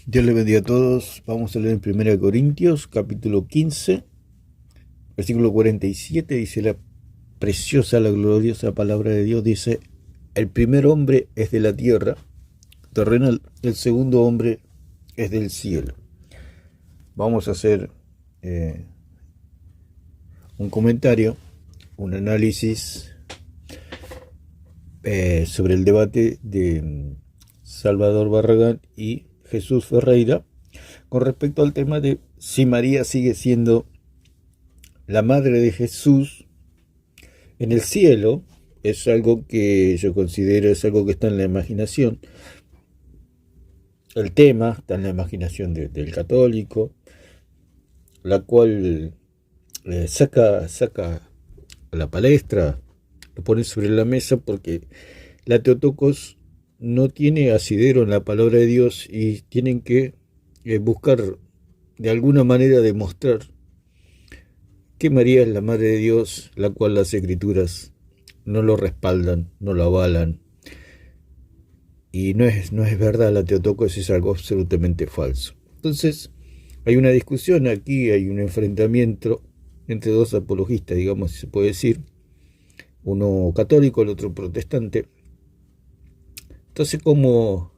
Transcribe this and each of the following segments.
Dios les bendiga a todos. Vamos a leer en 1 Corintios, capítulo 15, versículo 47. Dice la preciosa, la gloriosa palabra de Dios. Dice: el primer hombre es de la tierra terrenal, el segundo hombre es del cielo. Vamos a hacer un comentario, un análisis sobre el debate de Salvador Barragán y Jesús Ferreira con respecto al tema de si María sigue siendo la madre de Jesús en el cielo. Es algo que yo considero, es algo que está en la imaginación. El tema está en la imaginación del católico, la cual saca a la palestra, lo pone sobre la mesa, porque la Teotocos no tiene asidero en la palabra de Dios y tienen que buscar de alguna manera demostrar que María es la Madre de Dios, la cual las Escrituras no lo respaldan, no lo avalan. Y no es verdad, la Teotocos es algo absolutamente falso. Entonces, hay una discusión aquí, hay un enfrentamiento entre dos apologistas, digamos, si se puede decir, uno católico, el otro protestante. Entonces, como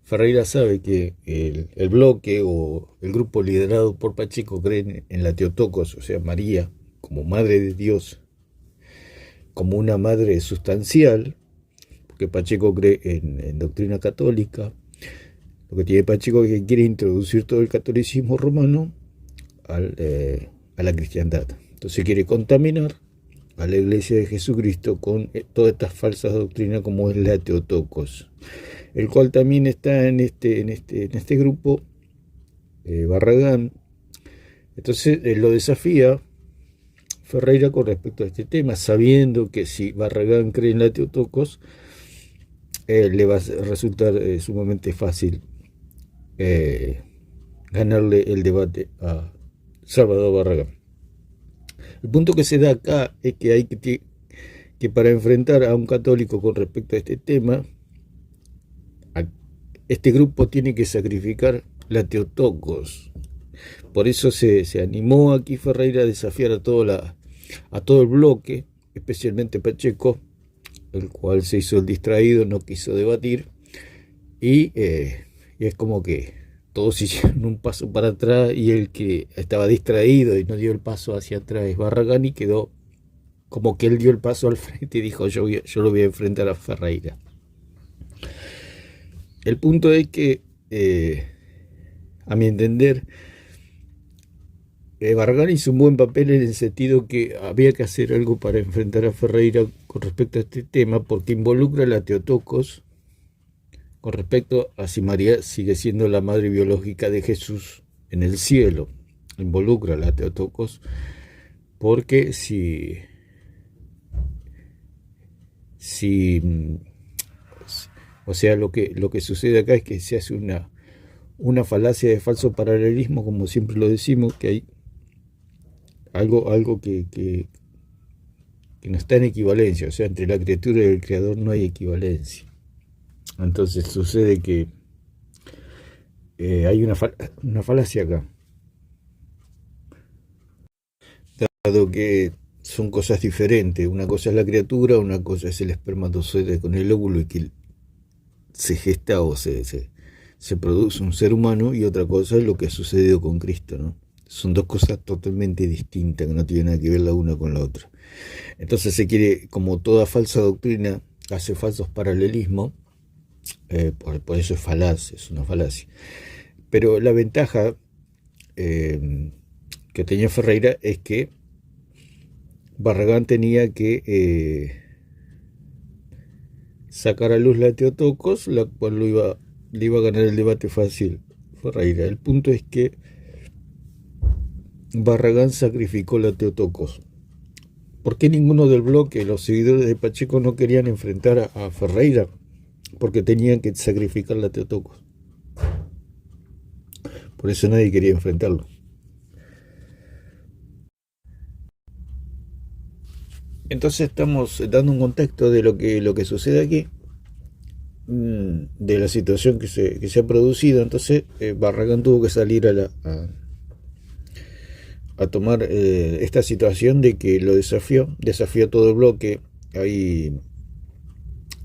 Ferreira sabe que el bloque o el grupo liderado por Pacheco creen en la Teotocos, o sea, María como Madre de Dios, como una madre sustancial, porque Pacheco cree en doctrina católica. Lo que tiene Pacheco es que quiere introducir todo el catolicismo romano a la cristiandad. Entonces quiere contaminar a la Iglesia de Jesucristo con todas estas falsas doctrinas como es la Teotocos, el cual también está en este grupo, Barragán. Entonces lo desafía Ferreira con respecto a este tema, sabiendo que si Barragán cree en la Teotocos, le va a resultar sumamente fácil ganarle el debate a Salvador Barragán. El punto que se da acá es que hay que para enfrentar a un católico con respecto a este tema, este grupo tiene que sacrificar la Teotocos. Por eso se animó aquí Ferreira a desafiar a todo el bloque, especialmente Pacheco, el cual se hizo el distraído, no quiso debatir, y es como que todos hicieron un paso para atrás y el que estaba distraído y no dio el paso hacia atrás es Barragán, y quedó como que él dio el paso al frente y dijo: yo lo voy a enfrentar a Ferreira. El punto es que, a mi entender, Barragán hizo un buen papel en el sentido que había que hacer algo para enfrentar a Ferreira con respecto a este tema, porque involucra a la Teotocos con respecto a si María sigue siendo la madre biológica de Jesús en el cielo. Involucra a la Teotocos porque si o sea, lo que sucede acá es que se hace una falacia de falso paralelismo, como siempre lo decimos, que hay algo que no está en equivalencia. O sea, entre la criatura y el creador no hay equivalencia. Entonces sucede que hay una falacia acá, dado que son cosas diferentes. Una cosa es la criatura, una cosa es el espermatozoide con el óvulo y que se gesta o se produce un ser humano, y otra cosa es lo que ha sucedido con Cristo, ¿no? Son dos cosas totalmente distintas que no tienen nada que ver la una con la otra. Entonces se quiere, como toda falsa doctrina, hace falsos paralelismos, por eso es falaz, es una falacia. Pero la ventaja que tenía Ferreira es que Barragán tenía que sacar a luz la Teotocos, la cual le iba a ganar el debate fácil Ferreira. El punto es que Barragán sacrificó la Teotocos. ¿Por qué ninguno del bloque, los seguidores de Pacheco, no querían enfrentar a Ferreira? Porque tenían que sacrificar la Teotocos. Por eso nadie quería enfrentarlo. Entonces estamos dando un contexto de lo que sucede aquí. de la situación que se ha producido. Entonces Barragán tuvo que salir a tomar esta situación de que lo desafió todo el bloque ahí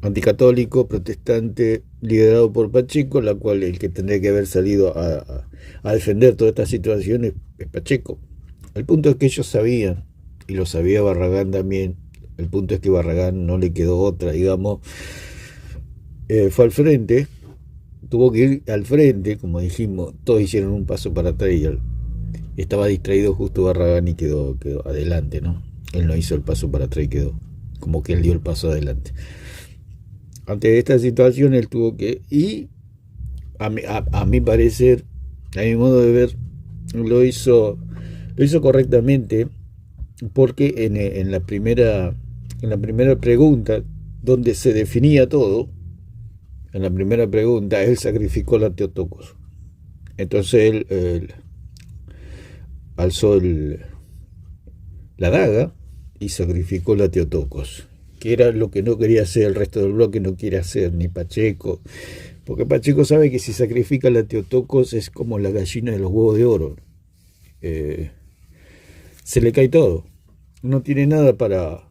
anticatólico, protestante, liderado por Pacheco, la cual el que tendría que haber salido a defender toda esta situación es Pacheco. El punto es que ellos sabían, y lo sabía Barragán también, el punto es que Barragán no le quedó otra, digamos, fue al frente, tuvo que ir al frente, como dijimos, todos hicieron un paso para atrás y estaba distraído justo Barragán y quedó adelante, ¿no? Él no hizo el paso para atrás y quedó, como que él dio el paso adelante. Ante esta situación él tuvo que, y a mi parecer, a mi modo de ver, lo hizo correctamente, porque en la primera pregunta, donde se definía todo, en la primera pregunta, él sacrificó la Teotocos. Entonces él alzó la daga y sacrificó la Teotocos, que era lo que no quería hacer el resto del bloque, no quiere hacer ni Pacheco, porque Pacheco sabe que si sacrifica la Teotocos es como la gallina de los huevos de oro, se le cae todo, no tiene nada para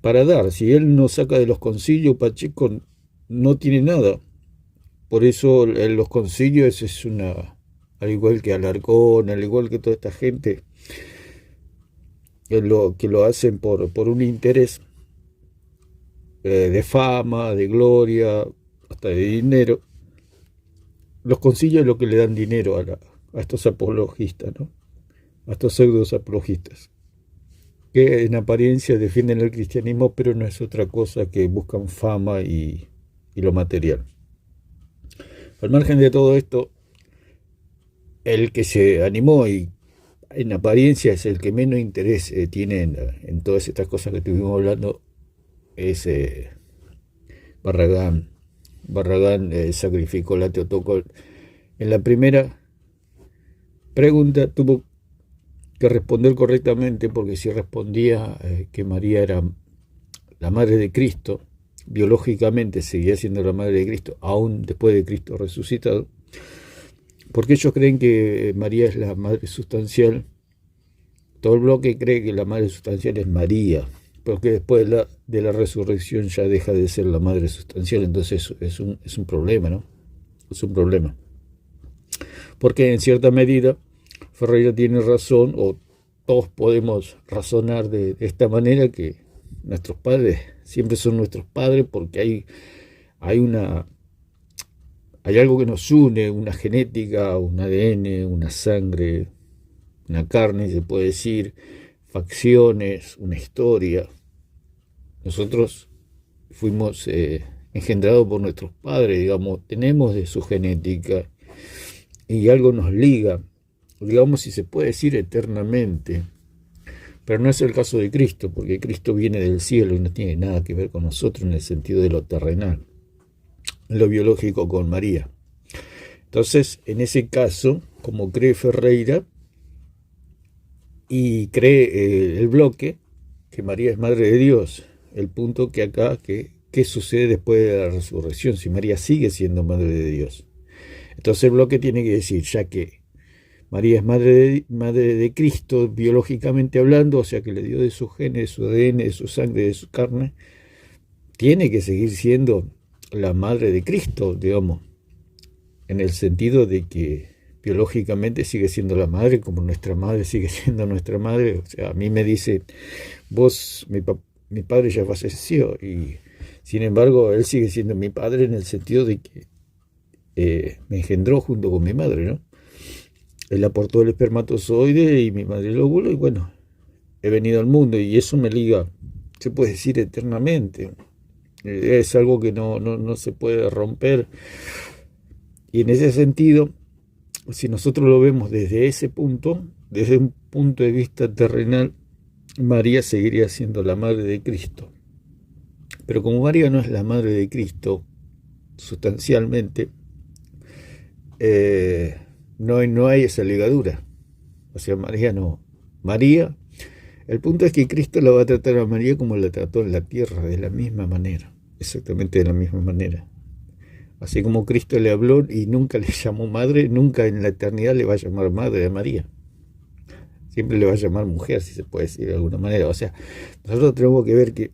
dar. Si él no saca de los concilios, Pacheco no tiene nada. Por eso en los concilios es una, al igual que Alarcón, al igual que toda esta gente, que lo hacen por un interés de fama, de gloria, hasta de dinero. Los concilios es lo que le dan dinero a estos apologistas, ¿no? A estos pseudos apologistas, que en apariencia defienden el cristianismo, pero no es otra cosa que buscan fama y lo material. Al margen de todo esto, el que se animó y en apariencia es el que menos interés tiene en todas estas cosas que estuvimos hablando, es Barragán. Barragán sacrificó la Teotocos. En la primera pregunta tuvo que responder correctamente, porque si respondía que María era la madre de Cristo, biológicamente seguía siendo la madre de Cristo, aún después de Cristo resucitado, porque ellos creen que María es la madre sustancial. Todo el bloque cree que la madre sustancial es María, porque después de la resurrección ya deja de ser la madre sustancial. Entonces es un problema, ¿no? Es un problema. Porque en cierta medida Ferreira tiene razón, o todos podemos razonar de esta manera, que nuestros padres siempre son nuestros padres, porque hay algo que nos une, una genética, un ADN, una sangre, una carne, se puede decir, facciones, una historia. Nosotros fuimos engendrados por nuestros padres, digamos, tenemos de su genética y algo nos liga, digamos, si se puede decir, eternamente. Pero no es el caso de Cristo, porque Cristo viene del cielo y no tiene nada que ver con nosotros en el sentido de lo terrenal, en lo biológico con María. Entonces, en ese caso, como cree Ferreira y cree el bloque que María es madre de Dios, el punto que acá, ¿qué sucede después de la resurrección? Si María sigue siendo madre de Dios. Entonces el bloque tiene que decir, ya que María es madre de Cristo, biológicamente hablando, o sea que le dio de su genes, de su ADN, de su sangre, de su carne, tiene que seguir siendo la madre de Cristo, digamos, en el sentido de que biológicamente sigue siendo la madre, como nuestra madre sigue siendo nuestra madre. O sea, a mí me dice, vos, mi padre ya falleció, y sin embargo él sigue siendo mi padre en el sentido de que me engendró junto con mi madre, ¿no? Él aportó el espermatozoide y mi madre el óvulo, y bueno, he venido al mundo, y eso me liga, se puede decir, eternamente. Es algo que no se puede romper. Y en ese sentido, si nosotros lo vemos desde ese punto, desde un punto de vista terrenal, María seguiría siendo la madre de Cristo. Pero como María no es la madre de Cristo, sustancialmente, no hay esa ligadura. O sea, María no. María, el punto es que Cristo la va a tratar a María como la trató en la tierra, de la misma manera. exactamente de la misma manera. Así como Cristo le habló y nunca le llamó madre, nunca en la eternidad le va a llamar madre a María. Siempre le va a llamar mujer, si se puede decir de alguna manera. O sea, nosotros tenemos que ver que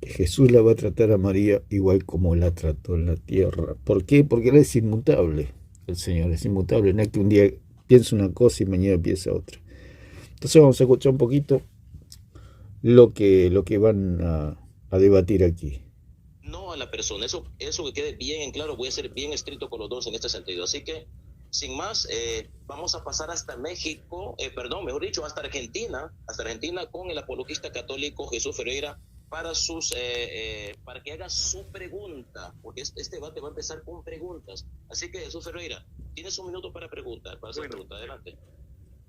Jesús la va a tratar a María igual como la trató en la tierra. ¿Por qué? Porque Él es inmutable. El Señor es inmutable. No es que un día piense una cosa y mañana piense otra. Entonces vamos a escuchar un poquito lo que van a debatir aquí. No a la persona. Eso que quede bien en claro. Voy a ser bien estricto con los dos en este sentido. Así que, sin más, vamos a pasar hasta México, mejor dicho, hasta Argentina con el apologista católico Jesús Ferreira para que haga su pregunta, porque este debate va a empezar con preguntas. Así que, Jesús Ferreira, tienes un minuto para preguntar, para hacer pregunta. Adelante.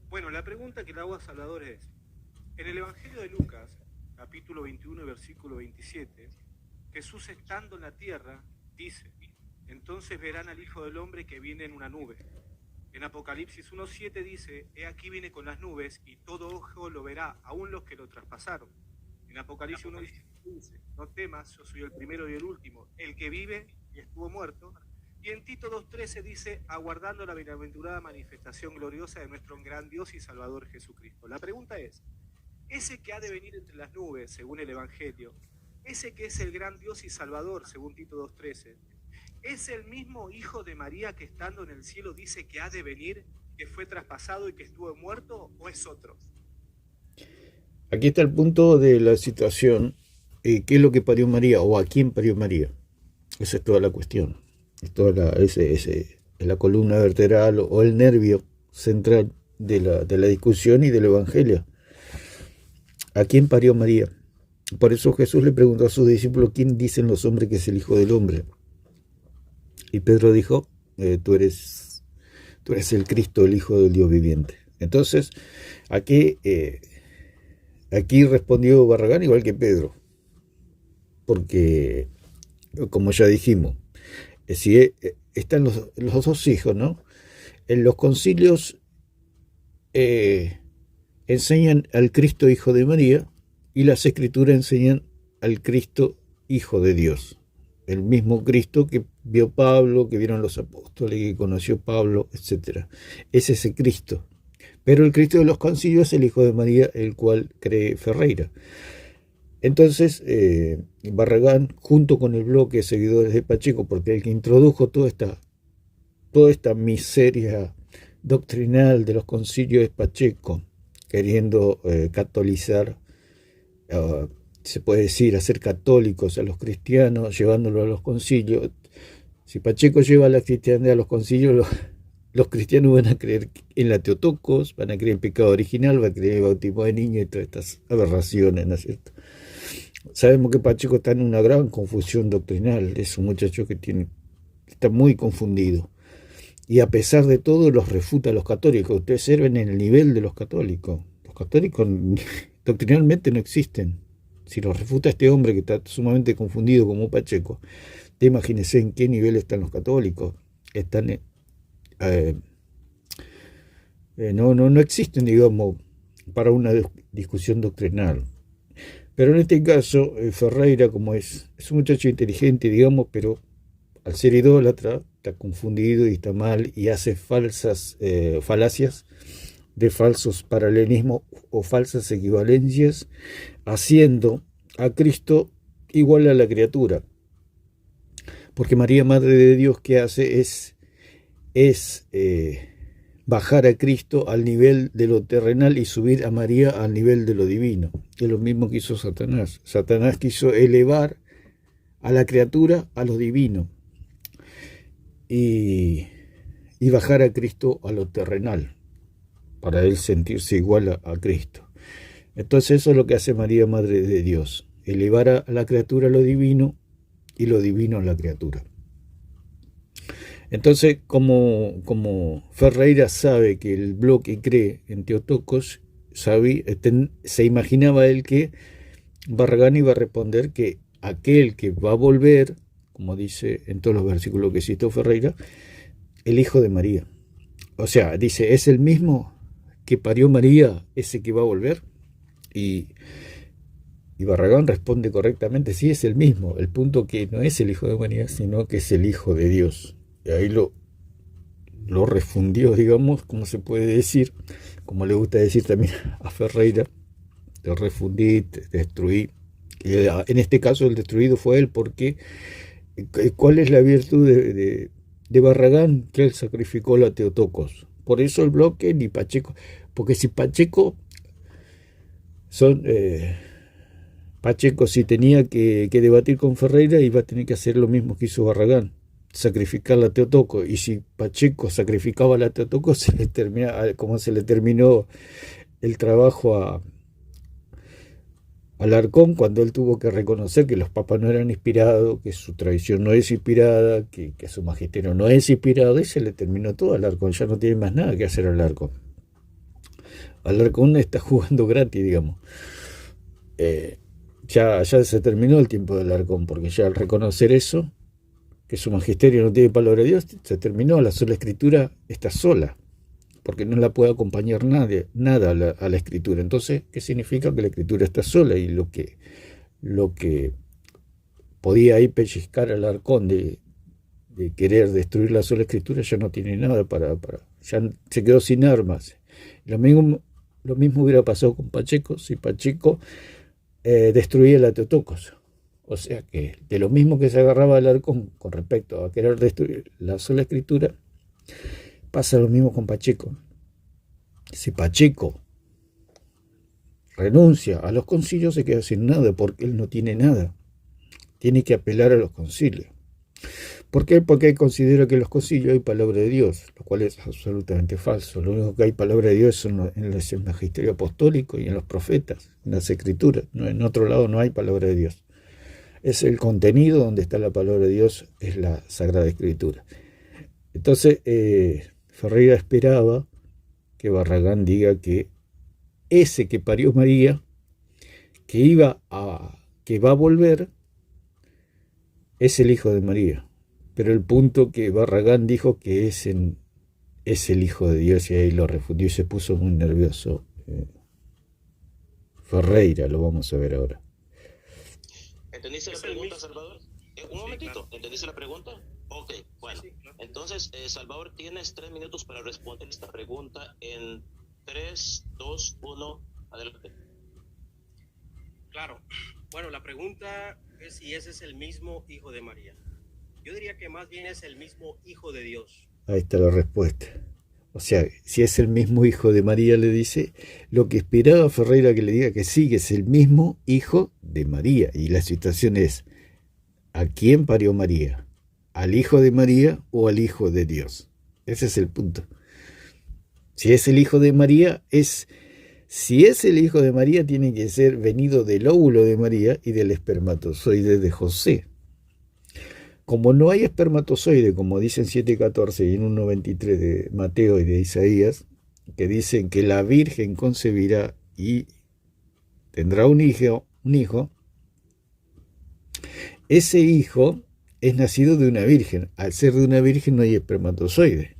Bueno, la pregunta que le hago a Salvador es, en el Evangelio de Lucas, capítulo 21 y versículo 27, Jesús estando en la tierra dice: entonces verán al Hijo del Hombre que viene en una nube. En Apocalipsis 1:7 dice: he aquí viene con las nubes y todo ojo lo verá, aun los que lo traspasaron. En Apocalipsis 1:17 dice: no temas, yo soy el primero y el último, el que vive y estuvo muerto. Y en Tito 2:13 dice: aguardando la bienaventurada manifestación gloriosa de nuestro gran Dios y Salvador Jesucristo. La pregunta es, ese que ha de venir entre las nubes, según el Evangelio, ese que es el gran Dios y Salvador, según Tito 2:13, ¿es el mismo Hijo de María que estando en el cielo dice que ha de venir, que fue traspasado y que estuvo muerto, o es otro? Aquí está el punto de la situación. ¿Qué es lo que parió María o a quién parió María? Esa es toda la cuestión. Es toda la columna vertebral o el nervio central de la discusión y del Evangelio. ¿A quién parió María? Por eso Jesús le preguntó a sus discípulos: ¿quién dicen los hombres que es el Hijo del Hombre? Y Pedro dijo: tú eres el Cristo, el Hijo del Dios viviente. Entonces, aquí respondió Barragán igual que Pedro, porque, como ya dijimos, si están los dos hijos, ¿no? En los concilios enseñan al Cristo Hijo de María y las Escrituras enseñan al Cristo Hijo de Dios. El mismo Cristo que vio Pablo, que vieron los apóstoles, que conoció Pablo, etc. Es ese Cristo. Pero el Cristo de los concilios es el Hijo de María, el cual cree Ferreira. Entonces, Barragán, junto con el bloque de seguidores de Pacheco, porque el que introdujo toda esta miseria doctrinal de los concilios es Pacheco, queriendo catolizar, se puede decir, hacer católicos a los cristianos, llevándolos a los concilios. Si Pacheco lleva la cristiandad a los concilios, los cristianos van a creer en la Teotocos, van a creer en pecado original, van a creer en el bautismo de niños y todas estas aberraciones, ¿no es cierto? Sabemos que Pacheco está en una gran confusión doctrinal, es un muchacho que está muy confundido. Y a pesar de todo los refuta a los católicos. Ustedes sirven en el nivel de los católicos. Los católicos doctrinalmente no existen. Si los refuta este hombre que está sumamente confundido como Pacheco, te imagínense en qué nivel están los católicos. Están no existen, digamos, para una discusión doctrinal. Pero en este caso, Ferreira, como es un muchacho inteligente, digamos, pero al ser idólatra, está confundido y está mal y hace falacias de falsos paralelismos o falsas equivalencias, haciendo a Cristo igual a la criatura. Porque María, Madre de Dios, ¿qué hace? Es bajar a Cristo al nivel de lo terrenal y subir a María al nivel de lo divino. Es lo mismo que hizo Satanás. Satanás quiso elevar a la criatura a lo divino y bajar a Cristo a lo terrenal, para él sentirse igual a Cristo. Entonces eso es lo que hace María, Madre de Dios, elevar a la criatura a lo divino y lo divino a la criatura. Entonces, como Ferreira sabe que el bloque cree en Teotocos, se imaginaba él que Barragán iba a responder que aquel que va a volver, como dice en todos los versículos que citó Ferreira, el Hijo de María. O sea, dice, ¿es el mismo que parió María ese que va a volver? Y Y Barragán responde correctamente, sí, es el mismo. El punto que no es el Hijo de María, sino que es el Hijo de Dios. Y ahí lo refundió, digamos, como se puede decir, como le gusta decir también a Ferreira, te refundí, te destruí. Y en este caso el destruido fue él, porque ¿cuál es la virtud de Barragán? Que él sacrificó la Teotocos. Por eso el bloque ni Pacheco, porque si Pacheco Pacheco si tenía que debatir con Ferreira, iba a tener que hacer lo mismo que hizo Barragán, sacrificar la Teotocos. Y si Pacheco sacrificaba la Teotocos, como se le terminó el trabajo a Alarcón, cuando él tuvo que reconocer que los papas no eran inspirados, que su tradición no es inspirada, que su magisterio no es inspirado, y se le terminó todo a Alarcón. Ya no tiene más nada que hacer Alarcón. Alarcón está jugando gratis, digamos. Ya se terminó el tiempo de Alarcón, porque ya al reconocer eso, que su magisterio no tiene palabra de Dios, se terminó. La sola escritura está sola, porque no la puede acompañar nada a la escritura. Entonces, ¿qué significa? Que la escritura está sola, y lo que podía ahí pellizcar al Alarcón de querer destruir la sola escritura, ya no tiene nada ya se quedó sin armas. Lo mismo hubiera pasado con Pacheco, si Pacheco destruía la Teotocos. O sea que de lo mismo que se agarraba el Alarcón con respecto a querer destruir la sola escritura, pasa lo mismo con Pacheco. Si Pacheco renuncia a los concilios, se queda sin nada, porque él no tiene nada. Tiene que apelar a los concilios. ¿Por qué? Porque él considera que en los concilios hay palabra de Dios, lo cual es absolutamente falso. Lo único que hay palabra de Dios es en el magisterio apostólico y en los profetas, en las escrituras. No, en otro lado no hay palabra de Dios. Es el contenido donde está la palabra de Dios, es la Sagrada Escritura. Entonces, Ferreira esperaba que Barragán diga que ese que parió María, que va a volver, es el Hijo de María. Pero el punto que Barragán dijo que es el Hijo de Dios, y ahí lo refundió y se puso muy nervioso. Ferreira, lo vamos a ver ahora. ¿Entendiste la pregunta, Salvador? Un momentito, claro. ¿Entendiste la pregunta? Ok, bueno. Sí, claro. Entonces, Salvador, tienes 3 minutos para responder esta pregunta en 3, 2, 1, adelante. Claro. Bueno, la pregunta es si ese es el mismo Hijo de María. Yo diría que más bien es el mismo Hijo de Dios. Ahí está la respuesta. O sea, si es el mismo Hijo de María, le dice, lo que esperaba Ferreira que le diga que sí, que es el mismo Hijo de María. Y la situación es, ¿a quién parió María? ¿Al Hijo de María o al Hijo de Dios? Ese es el punto. Si es el Hijo de María, si es el Hijo de María, tiene que ser venido del óvulo de María y del espermatozoide de José. Como no hay espermatozoide, como dicen 7:14 y en 1:23 de Mateo y de Isaías, que dicen que la Virgen concebirá y tendrá un hijo, ese hijo es nacido de una virgen. Al ser de una virgen no hay espermatozoide.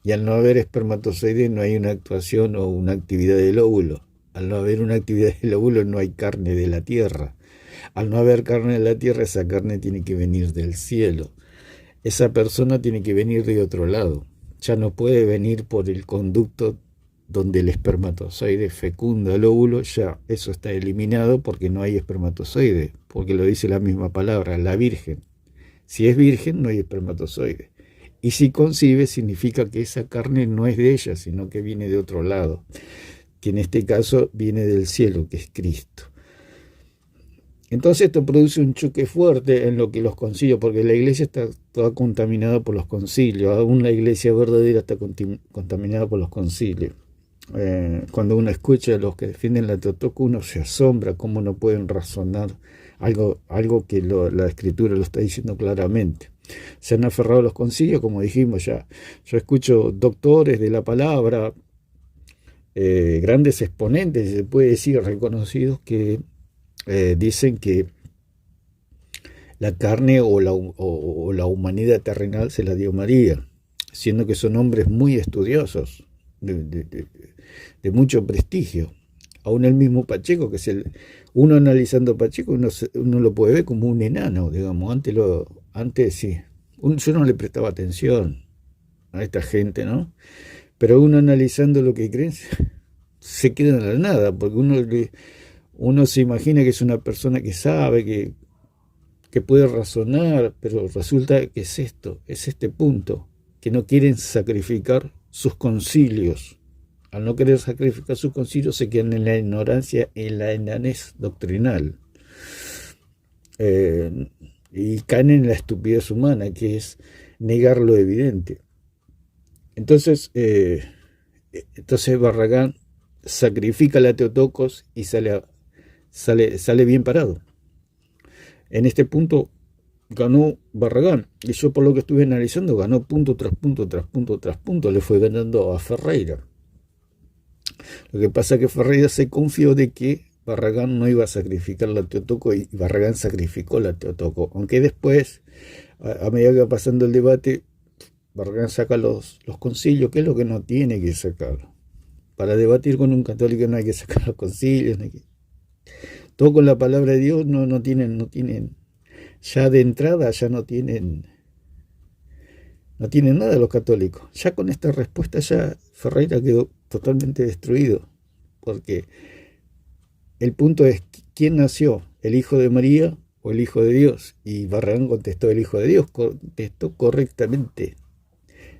Y al no haber espermatozoide no hay una actuación o una actividad del óvulo. Al no haber una actividad del óvulo no hay carne de la tierra. Al no haber carne de la tierra, esa carne tiene que venir del cielo. Esa persona tiene que venir de otro lado. Ya no puede venir por el conducto donde el espermatozoide fecunda el óvulo. Ya eso está eliminado porque no hay espermatozoide, porque lo dice la misma palabra, la virgen. Si es virgen, no hay espermatozoide. Y si concibe, significa que esa carne no es de ella, sino que viene de otro lado, que en este caso viene del cielo, que es Cristo. Entonces esto produce un choque fuerte en lo que los concilios, porque la iglesia está toda contaminada por los concilios, aún la iglesia verdadera está contaminada por los concilios. Cuando uno escucha a los que defienden la Teotocos, uno se asombra cómo no pueden razonar algo que la Escritura lo está diciendo claramente. Se han aferrado a los concilios, como dijimos ya. Yo escucho doctores de la palabra, grandes exponentes, se puede decir, reconocidos, que dicen que la carne o la humanidad terrenal se la dio María, siendo que son hombres muy estudiosos, de mucho prestigio. Aún el mismo Pacheco, que es Uno analizando a Pacheco, uno lo puede ver como un enano, digamos. Antes sí. Yo no le prestaba atención a esta gente, ¿no? Pero uno analizando lo que creen, se queda en la nada, porque uno se imagina que es una persona que sabe, que puede razonar, pero resulta que es este punto, que no quieren sacrificar sus concilios. Al no querer sacrificar sus concilios se quedan en la ignorancia, en la enanez doctrinal. Y caen en la estupidez humana, que es negar lo evidente. Entonces Barragán sacrifica a la Teotocos y sale bien parado. En este punto ganó Barragán, y yo por lo que estuve analizando ganó punto tras punto tras punto tras punto, le fue ganando a Ferreira. Lo que pasa es que Ferreira se confió de que Barragán no iba a sacrificar la Teotoco y Barragán sacrificó la Teotoco, aunque después, a medida que va pasando el debate, Barragán saca los concilios, que es lo que no tiene que sacar. Para debatir con un católico no hay que sacar los concilios, todo con la palabra de Dios no tienen, ya de entrada ya no tienen nada los católicos. Ya con esta respuesta ya Ferreira quedó totalmente destruido, porque el punto es ¿quién nació? ¿El Hijo de María o el Hijo de Dios? Y Barragán contestó el Hijo de Dios, contestó correctamente,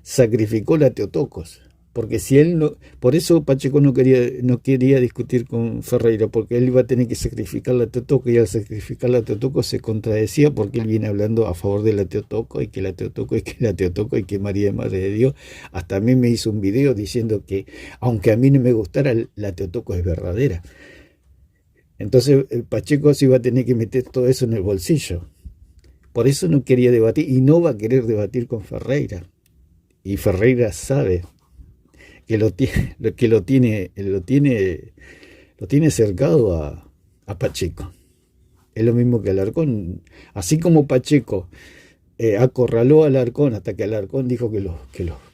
sacrificó la Teotocos. Porque si él no, por eso Pacheco no quería discutir con Ferreira, porque él iba a tener que sacrificar la Teotoco, y al sacrificar la Teotoco se contradecía, porque él viene hablando a favor de la Teotoco, y que la Teotoco, y que la Teotoco, y que María es Madre de Dios. Hasta a mí me hizo un video diciendo que, aunque a mí no me gustara, la Teotoco es verdadera. Entonces el Pacheco se iba a tener que meter todo eso en el bolsillo. Por eso no quería debatir, y no va a querer debatir con Ferreira. Y Ferreira sabe que lo tiene cercado a Pacheco. Es lo mismo que Alarcón. Así como Pacheco acorraló a Alarcón hasta que Alarcón dijo que los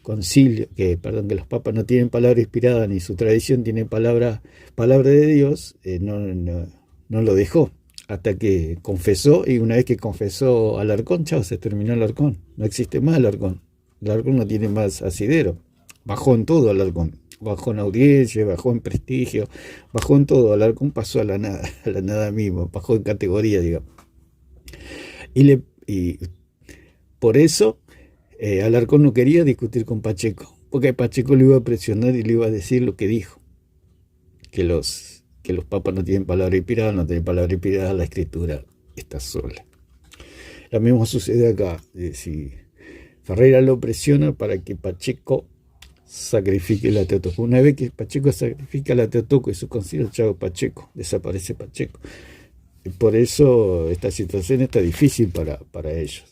concilios, que los papas no tienen palabra inspirada ni su tradición tiene palabra de Dios, no lo dejó hasta que confesó, y una vez que confesó Alarcón, chao, se terminó Alarcón. No existe más Alarcón. Alarcón no tiene más asidero. Bajó en todo Alarcón, bajó en audiencia, bajó en prestigio, bajó en todo. Alarcón pasó a la nada mismo, bajó en categoría, digamos. Y por eso Alarcón no quería discutir con Pacheco, porque Pacheco le iba a presionar y le iba a decir lo que dijo, que los papas no tienen palabra inspirada, no tienen palabra inspirada, la escritura está sola. Lo mismo sucede acá, si Ferreira lo presiona para que Pacheco sacrifique la Teotoco. Una vez que Pacheco sacrifica la Teotoco y su concilio, chao Pacheco, desaparece Pacheco. Y por eso esta situación está difícil para ellos,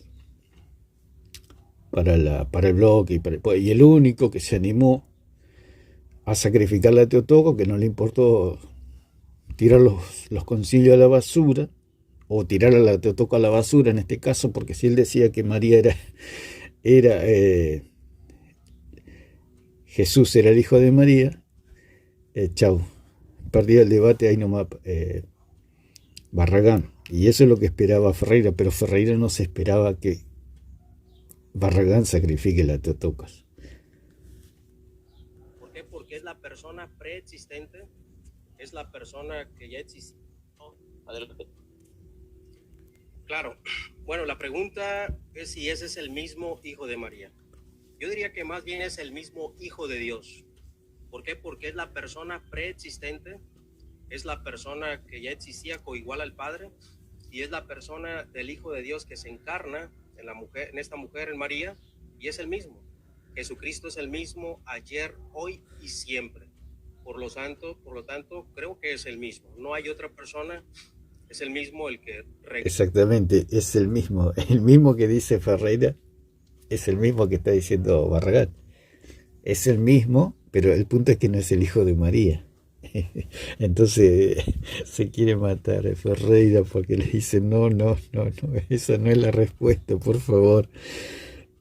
para el bloque, y el único que se animó a sacrificar la Teotoco, que no le importó tirar los concilios a la basura, o tirar a la Teotoco a la basura en este caso, porque si él decía que María era Jesús era el hijo de María, chau, perdía el debate ahí nomás Barragán. Y eso es lo que esperaba Ferreira, pero Ferreira no se esperaba que Barragán sacrifique la Teotocos. ¿Por qué? Porque es la persona preexistente, es la persona que ya existió. Adelante. Claro, bueno, la pregunta es si ese es el mismo Hijo de María. Yo diría que más bien es el mismo Hijo de Dios. ¿Por qué? Porque es la persona preexistente, es la persona que ya existía coigual al Padre, y es la persona del Hijo de Dios que se encarna en esta mujer, en María, y es el mismo. Jesucristo es el mismo ayer, hoy y siempre. Por lo tanto, creo que es el mismo. No hay otra persona, es el mismo el que... Exactamente, es el mismo que dice Ferreira, es el mismo que está diciendo Barragán. Es el mismo, pero el punto es que no es el Hijo de María. Entonces se quiere matar a Ferreira porque le dice no, esa no es la respuesta, por favor.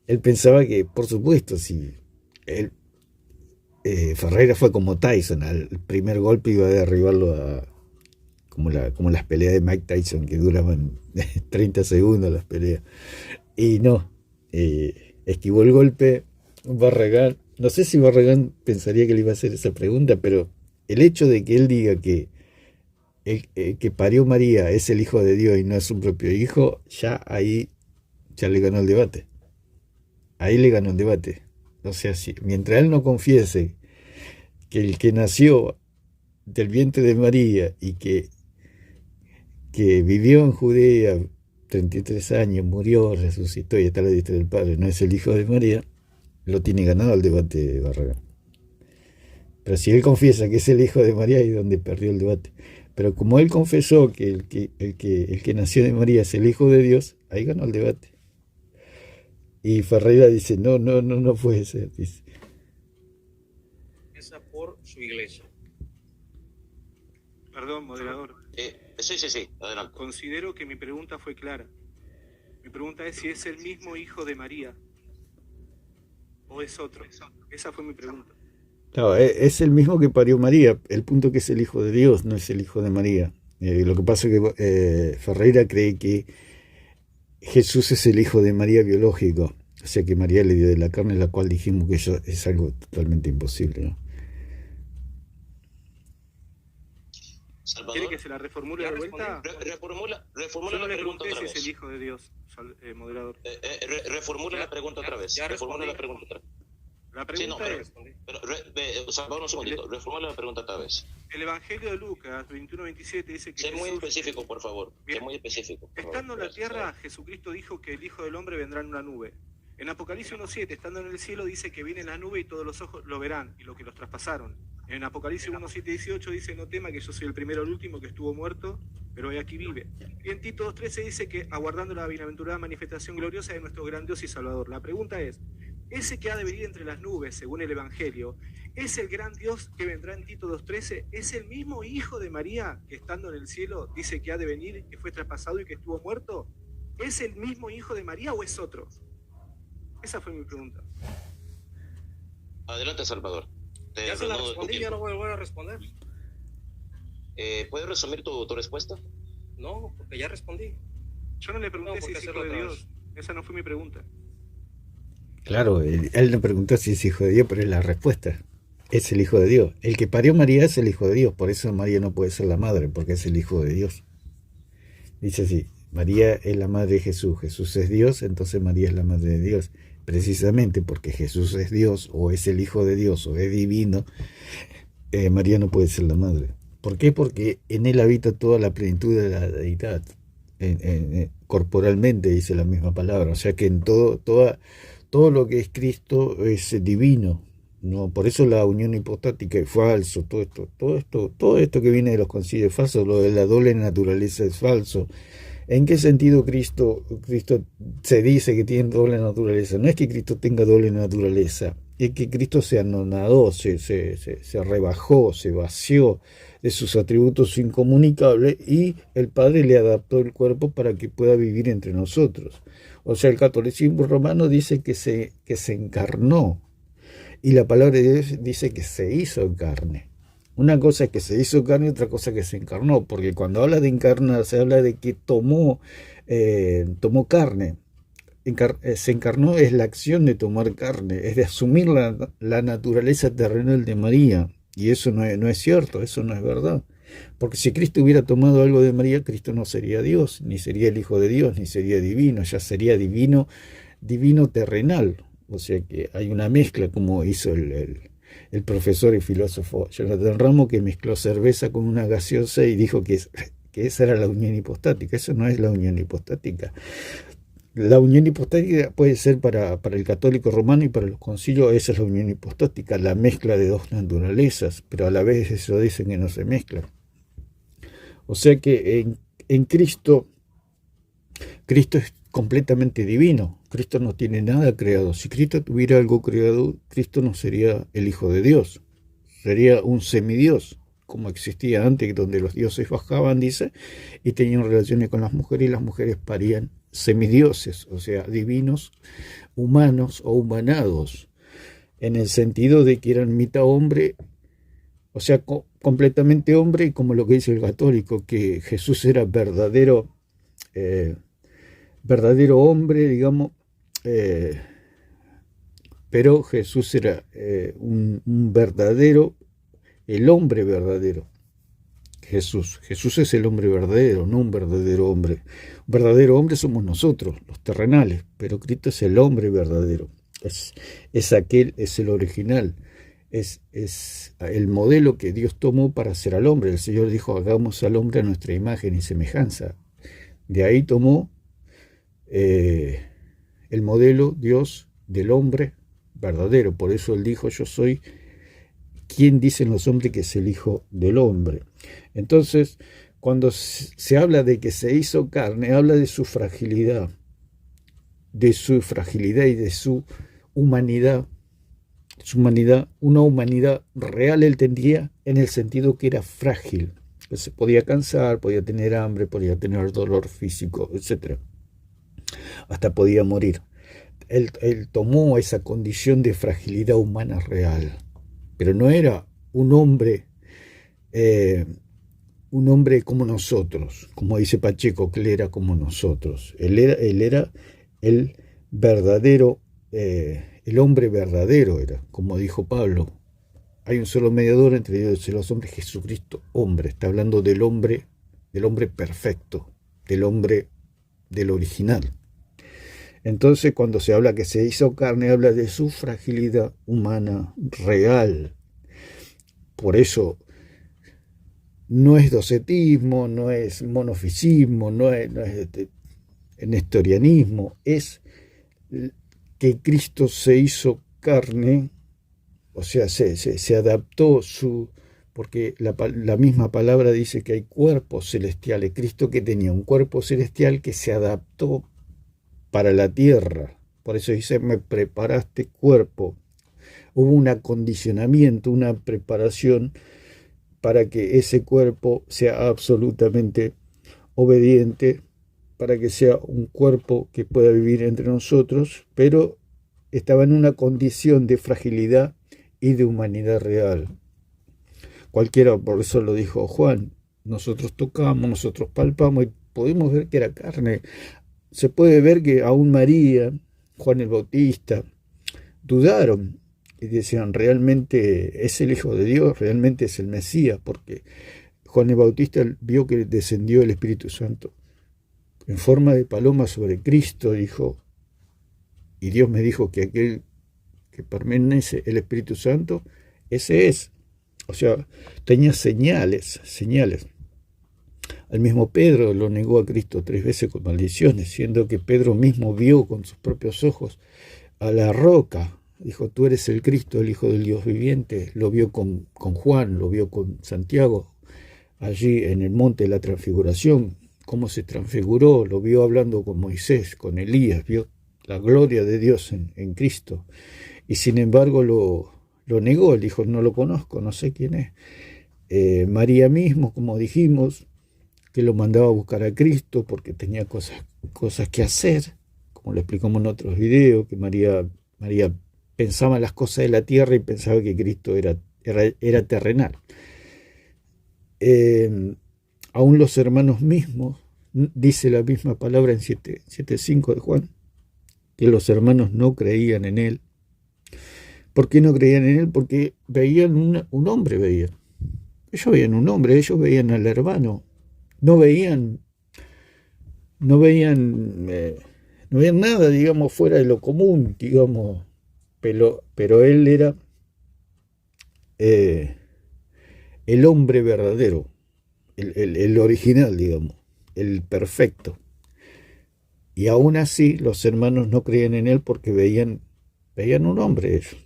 Él pensaba que, por supuesto, si Ferreira fue como Tyson, al primer golpe iba a derribarlo como las peleas de Mike Tyson, que duraban 30 segundos las peleas. Y no, esquivó el golpe. Barragán, no sé si Barragán pensaría que le iba a hacer esa pregunta, pero el hecho de que él diga que el que parió María es el hijo de Dios y no es su propio hijo, ya le ganó el debate. Ahí le ganó el debate. O sea, mientras él no confiese que el que nació del vientre de María y que vivió en Judea 33 años, murió, resucitó y está a la diestra del Padre, no es el hijo de María, lo tiene ganado el debate Barragán. Pero si él confiesa que es el hijo de María, ahí es donde perdió el debate. Pero como él confesó que el que nació de María es el hijo de Dios, ahí ganó el debate. Y Ferreira dice, no puede ser, dice. Esa por su iglesia. Perdón, moderador. Sí, adelante. Considero que mi pregunta fue clara. Mi pregunta es si es el mismo hijo de María o es otro. Esa fue mi pregunta. Claro, es el mismo que parió María. El punto que es el hijo de Dios, no es el hijo de María. Lo que pasa es que Ferreira cree que Jesús es el hijo de María biológico. O sea que María le dio de la carne, la cual dijimos que eso es algo totalmente imposible, ¿no? Salvador, ¿Quiere que se la reformule de vuelta? reformula Yo no la le pregunta pregunté otra si es vez. el hijo de Dios, moderador. Reformula la pregunta otra vez. Ya Reformula respondí. la pregunta otra vez. La Sí, no, pregunta pero, es, Salvador, un segundito. Reformula la pregunta otra vez. el Evangelio de Lucas 21-27 dice que Sé muy Jesús, específico, por favor. Bien. Sé muy específico. por favor. estando en la Gracias. tierra, Jesucristo dijo que el Hijo del Hombre vendrá en una nube. En Apocalipsis 1.7, estando en el cielo, dice que viene en la nube y todos los ojos lo verán, y los que los traspasaron. En Apocalipsis 1.7-18 dice, no tema que yo soy el primero o el último que estuvo muerto, pero hoy aquí vive. Y en Tito 2.13 dice que aguardando la bienaventurada manifestación gloriosa de nuestro gran Dios y Salvador. La pregunta es, ese que ha de venir entre las nubes, según el Evangelio, ¿es el gran Dios que vendrá en Tito 2.13? ¿Es el mismo hijo de María que estando en el cielo dice que ha de venir, que fue traspasado y que estuvo muerto? ¿Es el mismo hijo de María o es otro? Esa fue mi pregunta. Adelante, Salvador. Ya se la respondí, ya no voy a volver a responder. ¿Puedes resumir tu respuesta? No, porque ya respondí. Yo no le pregunté No, si porque es hijo hacerlo de otra Dios. Esa no fue mi pregunta. Claro, él no preguntó si es hijo de Dios, pero es la respuesta. Es el hijo de Dios. El que parió María es el hijo de Dios. Por eso María no puede ser la madre, porque es el hijo de Dios. Dice así, María es la madre de Jesús. Jesús es Dios, entonces María es la madre de Dios. Precisamente porque Jesús es Dios, o es el hijo de Dios, o es divino, María no puede ser la madre. ¿Por qué? Porque en él habita toda la plenitud de la deidad. Corporalmente dice la misma palabra. O sea que en todo lo que es Cristo es divino. ¿No? Por eso la unión hipostática es falso. Todo esto que viene de los concilios es falso. Lo de la doble naturaleza es falso. ¿En qué sentido Cristo se dice que tiene doble naturaleza? No es que Cristo tenga doble naturaleza, es que Cristo se anonadó, se rebajó, se vació de sus atributos incomunicables y el Padre le adaptó el cuerpo para que pueda vivir entre nosotros. O sea, el catolicismo romano dice que se encarnó y la palabra de Dios dice que se hizo carne. Una cosa es que se hizo carne y otra cosa que se encarnó, porque cuando habla de encarnar se habla de que tomó carne. Se encarnó es la acción de tomar carne, es de asumir la naturaleza terrenal de María. Y eso no es cierto, eso no es verdad. Porque si Cristo hubiera tomado algo de María, Cristo no sería Dios, ni sería el Hijo de Dios, ni sería divino, ya sería divino terrenal. O sea que hay una mezcla como hizo el profesor y filósofo Jonathan Ramo, que mezcló cerveza con una gaseosa y dijo que esa era la unión hipostática. Eso no es la unión hipostática. La unión hipostática puede ser para el católico romano y para los concilios, esa es la unión hipostática, la mezcla de dos naturalezas, pero a la vez eso dicen que no se mezcla. O sea que en Cristo es completamente divino. Cristo no tiene nada creado. Si Cristo tuviera algo creado, Cristo no sería el Hijo de Dios. Sería un semidios, como existía antes, donde los dioses bajaban, dice, y tenían relaciones con las mujeres, y las mujeres parían semidioses, o sea, divinos, humanos o humanados, en el sentido de que eran mitad hombre, o sea, completamente hombre, y como lo que dice el católico, que Jesús era verdadero hombre, digamos, pero Jesús era un verdadero, el hombre verdadero. Jesús es el hombre verdadero, no un verdadero hombre. Un verdadero hombre somos nosotros, los terrenales, pero Cristo es el hombre verdadero. Es aquel, es el original, es el modelo que Dios tomó para hacer al hombre. El Señor dijo, hagamos al hombre a nuestra imagen y semejanza. De ahí tomó el modelo Dios del hombre verdadero. Por eso Él dijo, yo soy quien dicen los hombres que es el Hijo del Hombre. Entonces, cuando se habla de que se hizo carne, habla de su fragilidad y de su humanidad. Una humanidad real él tendría en el sentido que era frágil. Él se podía cansar, podía tener hambre, podía tener dolor físico, etc. Hasta podía morir. Él tomó esa condición de fragilidad humana real, pero no era un hombre como nosotros, como dice Pacheco, que él era como nosotros. Él era el verdadero, el hombre verdadero era, como dijo Pablo. Hay un solo mediador entre Dios y los hombres, Jesucristo, hombre. Está hablando del hombre perfecto, del hombre del original. Entonces, cuando se habla que se hizo carne, habla de su fragilidad humana real. Por eso, no es docetismo, no es monofisismo, no es nestorianismo, es que Cristo se hizo carne, o sea, se adaptó porque la misma palabra dice que hay cuerpos celestiales. Cristo que tenía un cuerpo celestial que se adaptó para la tierra. Por eso dice, me preparaste cuerpo. Hubo un acondicionamiento, una preparación para que ese cuerpo sea absolutamente obediente, para que sea un cuerpo que pueda vivir entre nosotros, pero estaba en una condición de fragilidad y de humanidad real. Cualquiera, por eso lo dijo Juan, nosotros tocamos, nosotros palpamos y podemos ver que era carne. Se puede ver que aún María, Juan el Bautista, dudaron y decían, realmente es el Hijo de Dios, realmente es el Mesías, porque Juan el Bautista vio que descendió el Espíritu Santo en forma de paloma sobre Cristo, dijo, y Dios me dijo que aquel que permanece el Espíritu Santo, ese es. O sea, tenía señales. Al mismo Pedro lo negó a Cristo 3 veces con maldiciones, siendo que Pedro mismo vio con sus propios ojos a la roca. Dijo, tú eres el Cristo, el Hijo del Dios viviente. Lo vio con Juan, lo vio con Santiago, allí en el monte de la transfiguración, cómo se transfiguró, lo vio hablando con Moisés, con Elías, vio la gloria de Dios en Cristo. Y sin embargo lo negó, él dijo, no lo conozco, no sé quién es. María mismo, como dijimos, que lo mandaba a buscar a Cristo porque tenía cosas que hacer, como lo explicamos en otros videos, que María pensaba en las cosas de la tierra y pensaba que Cristo era terrenal. Aún los hermanos mismos, dice la misma palabra en 7:5 de Juan, que los hermanos no creían en él. ¿Por qué no creían en él? Porque veían un hombre, veían. Ellos veían un hombre, ellos veían al hermano. No veían nada, digamos, fuera de lo común, digamos, pero él era el hombre verdadero, el original, digamos, el perfecto. Y aún así los hermanos no creían en él porque veían un hombre ellos.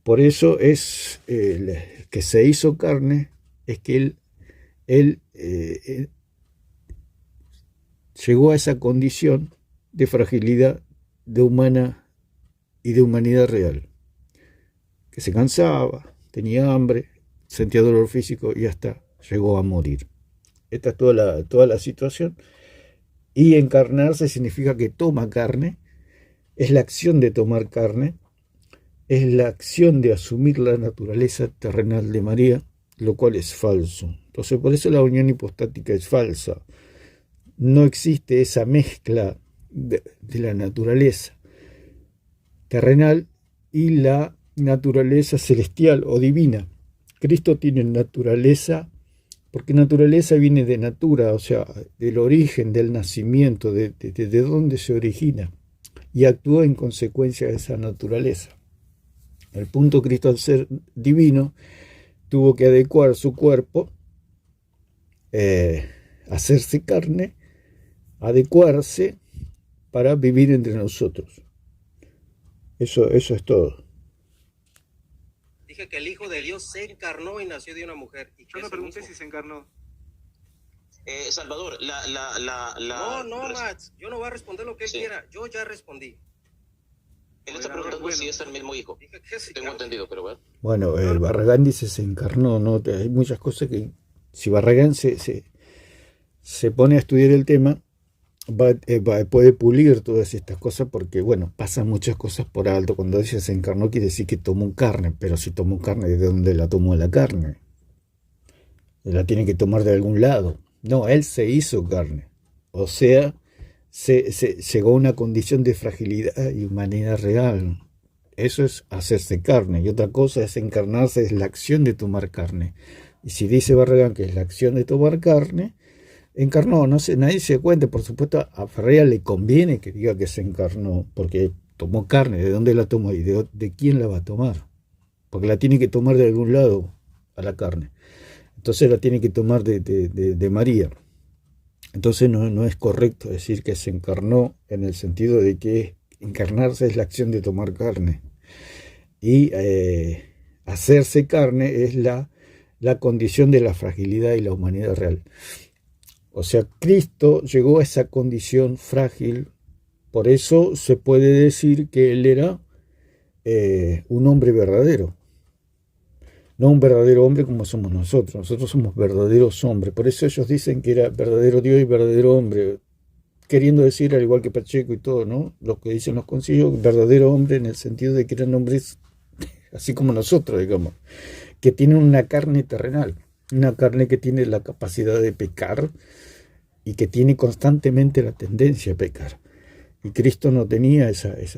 Por eso es que se hizo carne, es que él llegó a esa condición de fragilidad de humana y de humanidad real, que se cansaba, tenía hambre, sentía dolor físico y hasta llegó a morir. Esta es toda la situación. Y encarnarse significa que toma carne, es la acción de tomar carne, es la acción de asumir la naturaleza terrenal de María, lo cual es falso. Entonces, por eso la unión hipostática es falsa. No existe esa mezcla de la naturaleza terrenal y la naturaleza celestial o divina. Cristo tiene naturaleza, porque naturaleza viene de natura, o sea, del origen, del nacimiento, de dónde se origina, y actúa en consecuencia de esa naturaleza. El punto, Cristo, al ser divino, tuvo que adecuar su cuerpo, hacerse carne, adecuarse para vivir entre nosotros. Eso es todo. Dije que el Hijo de Dios se encarnó y nació de una mujer. ¿Y Yo no pregunté si se encarnó. Salvador, No, Max, yo no voy a responder lo que él quiera. Yo ya respondí. Él está preguntando si es el mismo hijo. Dije que sí, Tengo entendido, pero bueno. Bueno, Barragán dice se encarnó, ¿no? Hay muchas cosas que, si Barragán se pone a estudiar el tema, puede pulir todas estas cosas, porque, bueno, pasan muchas cosas por alto. Cuando dice se encarnó, quiere decir que tomó carne, pero si tomó carne, ¿de dónde la tomó la carne? La tiene que tomar de algún lado. No, él se hizo carne. O sea, se llegó a una condición de fragilidad y humanidad real. Eso es hacerse carne. Y otra cosa es encarnarse, es la acción de tomar carne. Y si dice Barragán que es la acción de tomar carne, encarnó, no sé, nadie se da cuenta. Por supuesto, a Ferreira le conviene que diga que se encarnó, porque tomó carne. ¿De dónde la tomó y de quién la va a tomar? Porque la tiene que tomar de algún lado a la carne. Entonces la tiene que tomar de María. Entonces no es correcto decir que se encarnó en el sentido de que encarnarse es la acción de tomar carne. Y hacerse carne es la condición de la fragilidad y la humanidad real. O sea, Cristo llegó a esa condición frágil. Por eso se puede decir que Él era un hombre verdadero. No un verdadero hombre como somos nosotros. Nosotros somos verdaderos hombres. Por eso ellos dicen que era verdadero Dios y verdadero hombre. Queriendo decir, al igual que Pacheco y todo, ¿no? Lo que dicen los concilios, verdadero hombre en el sentido de que eran hombres así como nosotros, digamos, que tienen una carne terrenal. Una carne que tiene la capacidad de pecar y que tiene constantemente la tendencia a pecar. Y Cristo no tenía ese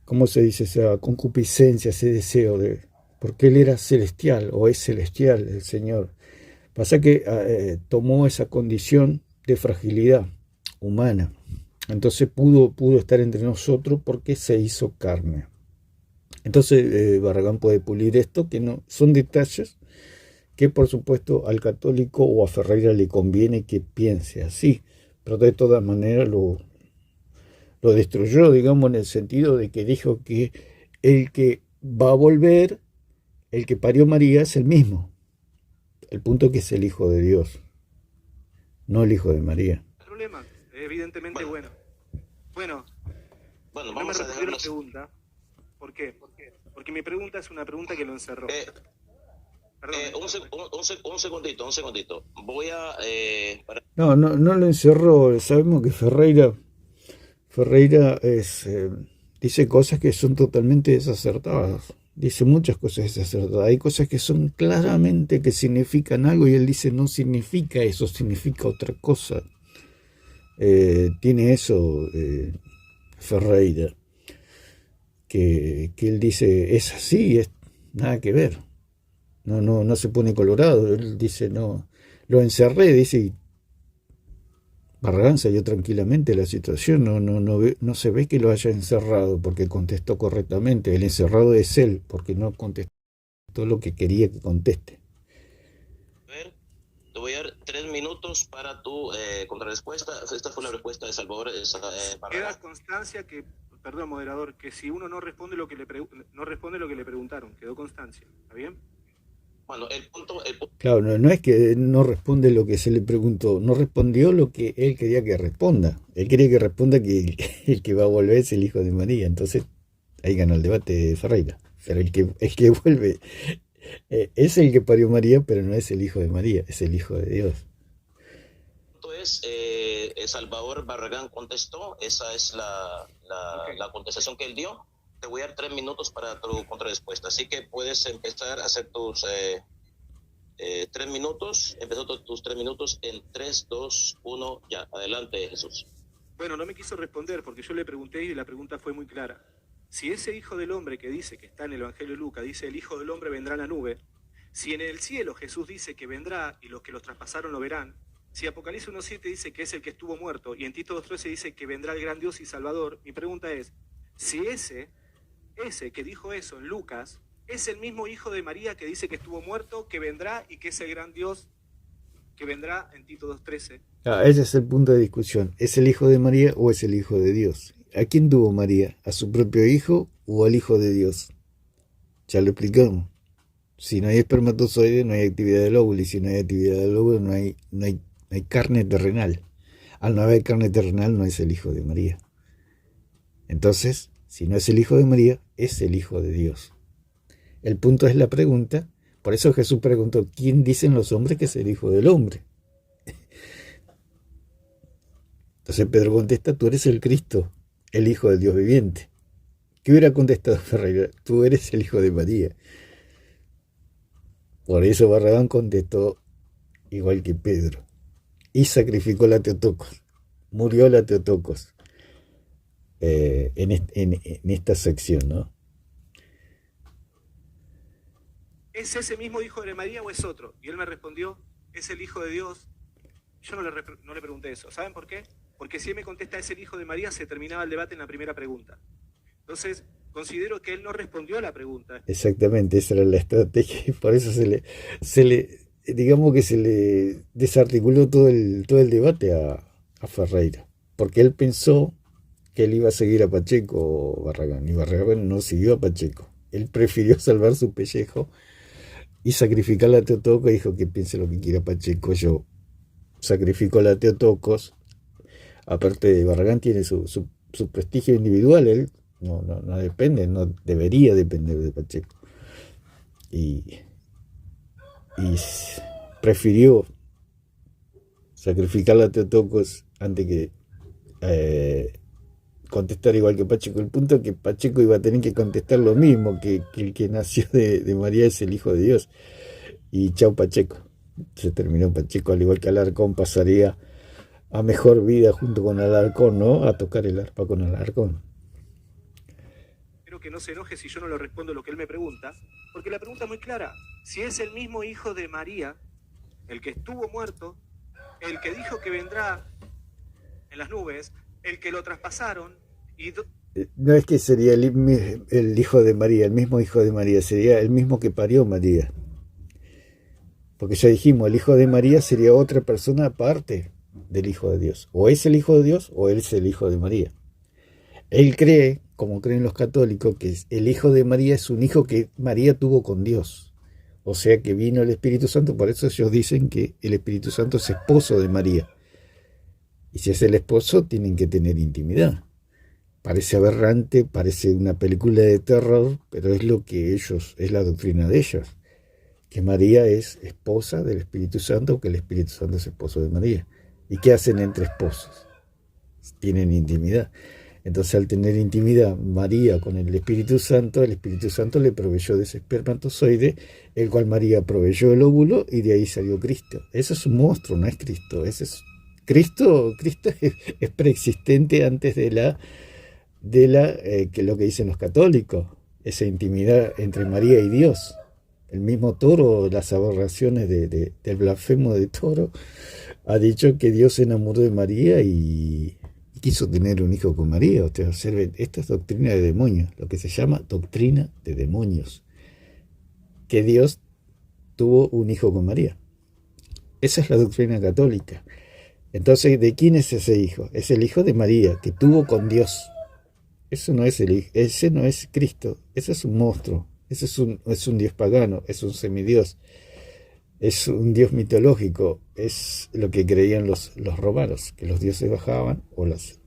¿cómo se dice? Esa concupiscencia, ese deseo porque Él era celestial, o es celestial el Señor. Pasa que tomó esa condición de fragilidad humana. Entonces pudo estar entre nosotros porque se hizo carne. Entonces Barragán puede pulir esto, que no son detalles que por supuesto al católico o a Ferreira le conviene que piense así, pero de todas maneras lo destruyó, digamos, en el sentido de que dijo que el que va a volver, el que parió María, es el mismo. El punto que es el Hijo de Dios, no el Hijo de María. El problema, evidentemente, bueno, Bueno, no me vamos a respondió la dejarnos. pregunta. ¿Por qué? Porque mi pregunta es una pregunta que lo encerró. Perdón. Un segundito. Voy a... No lo encerró. Sabemos que Ferreira dice cosas que son totalmente desacertadas. Dice muchas cosas desacertadas. Hay cosas que son claramente que significan algo y él dice no significa eso, significa otra cosa. Tiene eso Ferreira, que él dice es así, es nada que ver. No se pone colorado. Él dice no, lo encerré, dice, y Barragán salió tranquilamente de la situación, no se ve que lo haya encerrado porque contestó correctamente. El encerrado es él, porque no contestó lo que quería que conteste. Te voy a dar 3 minutos para tu contrarrespuesta. Esta fue la respuesta de Salvador. Queda constancia que, perdón, moderador, que si uno no responde lo que le preguntaron, quedó constancia, ¿está bien? Bueno, el punto... Claro, no es que no responde lo que se le preguntó, no respondió lo que él quería que responda. Él quería que responda que el que va a volver es el Hijo de María. Entonces, ahí ganó el debate Ferreira. Pero el que vuelve es el que parió María, pero no es el Hijo de María, es el Hijo de Dios. Entonces, Salvador Barragán contestó, esa es la contestación que él dio. te voy a dar 3 minutos para tu contrarrespuesta. Así que puedes empezar a hacer tus 3 minutos. Empezó tus 3 minutos en 3, 2, 1, ya. Adelante, Jesús. Bueno, no me quiso responder porque yo le pregunté y la pregunta fue muy clara. Si ese Hijo del Hombre que dice, que está en el Evangelio de Lucas, dice el Hijo del Hombre vendrá en la nube, si en el cielo Jesús dice que vendrá y los que los traspasaron lo verán, si Apocalipsis 1.7 dice que es el que estuvo muerto y en Tito 2.13 dice que vendrá el gran Dios y Salvador, mi pregunta es, si ese que dijo eso en Lucas es el mismo Hijo de María que dice que estuvo muerto, que vendrá y que es el gran Dios que vendrá en Tito 2.13. Ese es el punto de discusión. ¿Es el Hijo de María o es el Hijo de Dios? ¿A quién tuvo María? ¿A su propio hijo o al Hijo de Dios? Ya lo explicamos. Si no hay espermatozoide, no hay actividad del óvulo, y si no hay actividad del óvulo, no hay carne terrenal. Al no haber carne terrenal, no es el Hijo de María. Entonces, si no es el Hijo de María, es el Hijo de Dios. El punto es la pregunta. Por eso Jesús preguntó, ¿quién dicen los hombres que es el Hijo del Hombre? Entonces Pedro contesta, tú eres el Cristo, el Hijo del Dios viviente. ¿Qué hubiera contestado Ferreira? Tú eres el Hijo de María. Por eso Barragán contestó igual que Pedro. Y sacrificó la Teotocos. Murió la Teotocos. En esta sección, ¿no? ¿Es ese mismo Hijo de María o es otro? Y él me respondió, es el Hijo de Dios. Yo no le pregunté eso. ¿Saben por qué? Porque si él me contesta es el Hijo de María, se terminaba el debate en la primera pregunta. Entonces, considero que él no respondió a la pregunta. Exactamente, esa era la estrategia. Y por eso se le digamos que se le desarticuló todo el debate a Ferreira. Porque él pensó que él iba a seguir a Pacheco, Barragán. Y Barragán no siguió a Pacheco. Él prefirió salvar su pellejo y sacrificar la Teotocos. Dijo que piense lo que quiera Pacheco. Yo sacrifico la Teotocos. Aparte de Barragán tiene su prestigio individual. Él no depende, no debería depender de Pacheco. Y prefirió sacrificar la Teotocos antes que contestar igual que Pacheco. El punto es que Pacheco iba a tener que contestar lo mismo, que el que nació de María es el Hijo de Dios. Y chau Pacheco. Se terminó Pacheco, al igual que Alarcón pasaría a mejor vida junto con Alarcón, ¿no? A tocar el arpa con Alarcón. Espero que no se enoje si yo no le respondo lo que él me pregunta, porque la pregunta es muy clara. Si es el mismo Hijo de María, el que estuvo muerto, el que dijo que vendrá en las nubes, el que lo traspasaron y... No es que sería el Hijo de María, el mismo Hijo de María, sería el mismo que parió María. Porque ya dijimos, el Hijo de María sería otra persona aparte del Hijo de Dios. O es el Hijo de Dios o él es el Hijo de María. Él cree, como creen los católicos, que el Hijo de María es un hijo que María tuvo con Dios. O sea que vino el Espíritu Santo, por eso ellos dicen que el Espíritu Santo es esposo de María. Y si es el esposo, tienen que tener intimidad. Parece aberrante, parece una película de terror, pero es lo que ellos, es la doctrina de ellos. Que María es esposa del Espíritu Santo, que el Espíritu Santo es esposo de María. ¿Y qué hacen entre esposos? Tienen intimidad. Entonces, al tener intimidad María con el Espíritu Santo le proveyó de ese espermatozoide, el cual María proveyó el óvulo y de ahí salió Cristo. Eso es un monstruo, no es Cristo. Ese es Cristo es preexistente antes de que lo que dicen los católicos, esa intimidad entre María y Dios. El mismo Toro, las aberraciones del blasfemo de Toro, ha dicho que Dios se enamoró de María y quiso tener un hijo con María. Ustedes observen, esta es doctrina de demonios, lo que se llama doctrina de demonios. Que Dios tuvo un hijo con María. Esa es la doctrina católica. Entonces, ¿de quién es ese hijo? Es el hijo de María, que tuvo con Dios. Eso no es ese no es Cristo, ese es un monstruo. Ese es un dios pagano, es un semidios, es un dios mitológico, es lo que creían los romanos, que los dioses bajaban, o las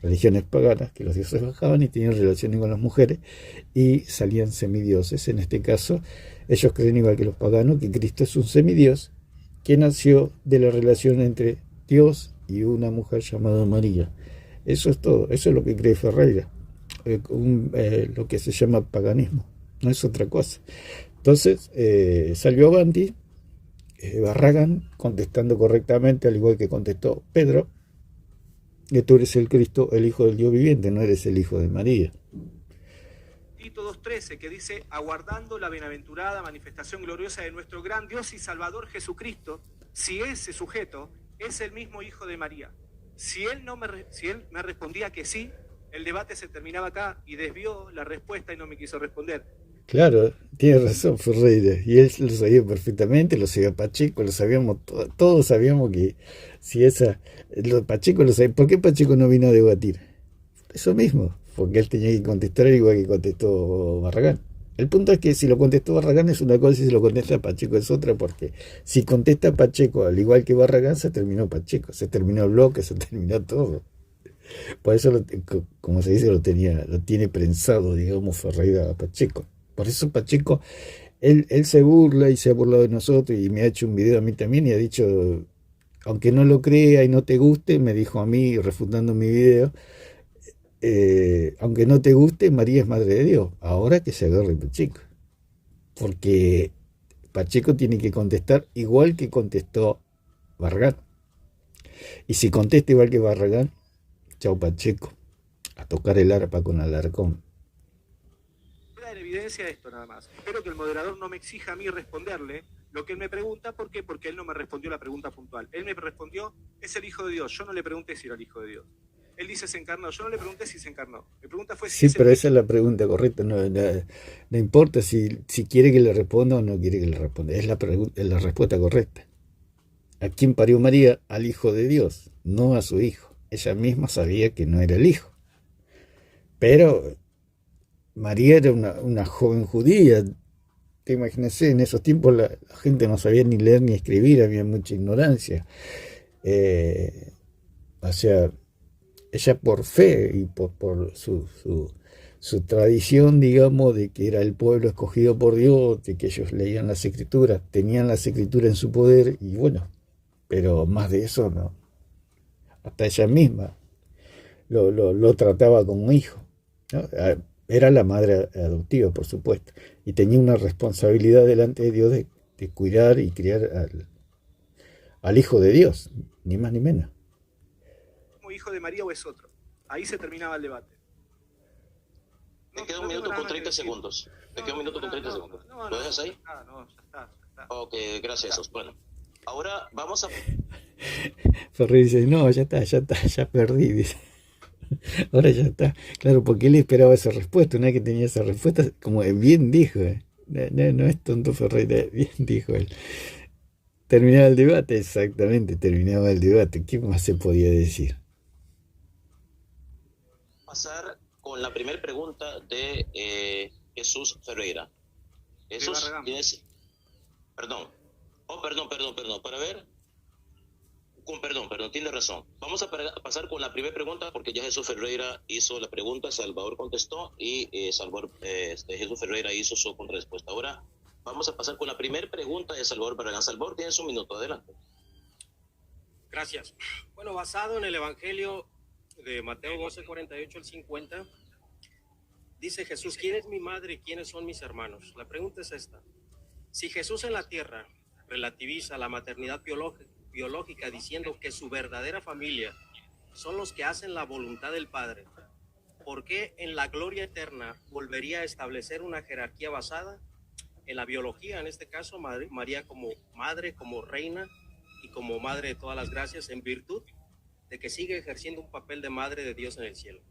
religiones paganas, que los dioses bajaban y tenían relaciones con las mujeres y salían semidioses. En este caso, ellos creen igual que los paganos, que Cristo es un semidios que nació de la relación entre Dios y una mujer llamada María. Eso es todo, eso es lo que cree Ferreira. lo que se llama paganismo, no es otra cosa. Entonces salió Gandhi, Barragán, contestando correctamente, al igual que contestó Pedro, que tú eres el Cristo, el Hijo del Dios viviente, no eres el Hijo de María. Tito 2:13, que dice, aguardando la bienaventurada manifestación gloriosa de nuestro gran Dios y Salvador Jesucristo, si ese sujeto es el mismo Hijo de María. Si él me respondía que sí, el debate se terminaba acá y desvió la respuesta y no me quiso responder. Claro, tiene razón Ferreira, y él lo sabía perfectamente, lo sabía Pacheco, lo sabíamos, todos sabíamos que si Pacheco lo sabía. ¿Por qué Pacheco no vino a debatir? Eso mismo, porque él tenía que contestar igual que contestó Barragán. El punto es que si lo contestó Barragán es una cosa y si lo contesta Pacheco es otra, porque si contesta Pacheco al igual que Barragán, se terminó Pacheco, se terminó el bloque, se terminó todo. Por eso, como se dice, lo tiene prensado, digamos, Ferreira a Pacheco. Por eso Pacheco, él se burla y se ha burlado de nosotros y me ha hecho un video a mí también y ha dicho, aunque no lo crea y no te guste, me dijo a mí, refutando mi video, aunque no te guste, María es Madre de Dios. Ahora que se agarre Pacheco. Porque Pacheco tiene que contestar igual que contestó Barragán. Y si contesta igual que Barragán, chao Pacheco, a tocar el arpa con Alarcón. Queda en evidencia esto nada más. Espero que el moderador no me exija a mí responderle lo que él me pregunta. ¿Por qué? Porque él no me respondió la pregunta puntual. Él me respondió, es el Hijo de Dios. Yo no le pregunté si era el Hijo de Dios. Él dice se encarnó. Yo no le pregunté si se encarnó. Mi pregunta fue si sí, pero esa es la pregunta correcta. No importa si quiere que le responda o no quiere que le responda. Es la respuesta correcta. ¿A quién parió María? Al Hijo de Dios, no a su hijo. Ella misma sabía que no era el hijo. Pero María era una joven judía. Te imaginas, en esos tiempos la gente no sabía ni leer ni escribir, había mucha ignorancia. O sea, ella por fe y por su tradición, digamos, de que era el pueblo escogido por Dios, de que ellos leían las escrituras, tenían las escrituras en su poder, y bueno, pero más de eso no. Hasta ella misma lo trataba como hijo, ¿no? Era la madre adoptiva, por supuesto, y tenía una responsabilidad delante de Dios de cuidar y criar al Hijo de Dios, ni más ni menos. ¿Hijo de María o es otro? Ahí se terminaba el debate. Te queda un minuto con 30 segundos. Te queda un minuto con 30 segundos. ¿Lo dejas ahí? No, ya está. Ok, gracias. Bueno, ahora vamos a... Ferrer dice, no, ya está, ya perdí, dice. Ahora ya está. Claro, porque él esperaba esa respuesta. Una vez que tenía esa respuesta, como bien dijo, no es tonto Ferreira, bien dijo él. Terminaba el debate, exactamente, terminaba el debate. ¿Qué más se podía decir? Pasar con la primera pregunta de Jesús Ferreira. Jesús, tienes... Perdón. Para ver... Perdón, tiene razón. Vamos a pasar con la primera pregunta porque ya Jesús Ferreira hizo la pregunta, Salvador contestó y Jesús Ferreira hizo su contrarrespuesta. Ahora vamos a pasar con la primera pregunta de Salvador Barragán. Salvador, tienes un minuto, adelante. Gracias. Bueno, basado en el Evangelio de Mateo 12, 48 al 50, dice Jesús, ¿quién es mi madre y quiénes son mis hermanos? La pregunta es esta. Si Jesús en la tierra relativiza la maternidad biológica diciendo que su verdadera familia son los que hacen la voluntad del Padre, ¿por qué en la gloria eterna volvería a establecer una jerarquía basada en la biología? En este caso, María como madre, como reina y como madre de todas las gracias, en virtud de que sigue ejerciendo un papel de madre de Dios en el cielo.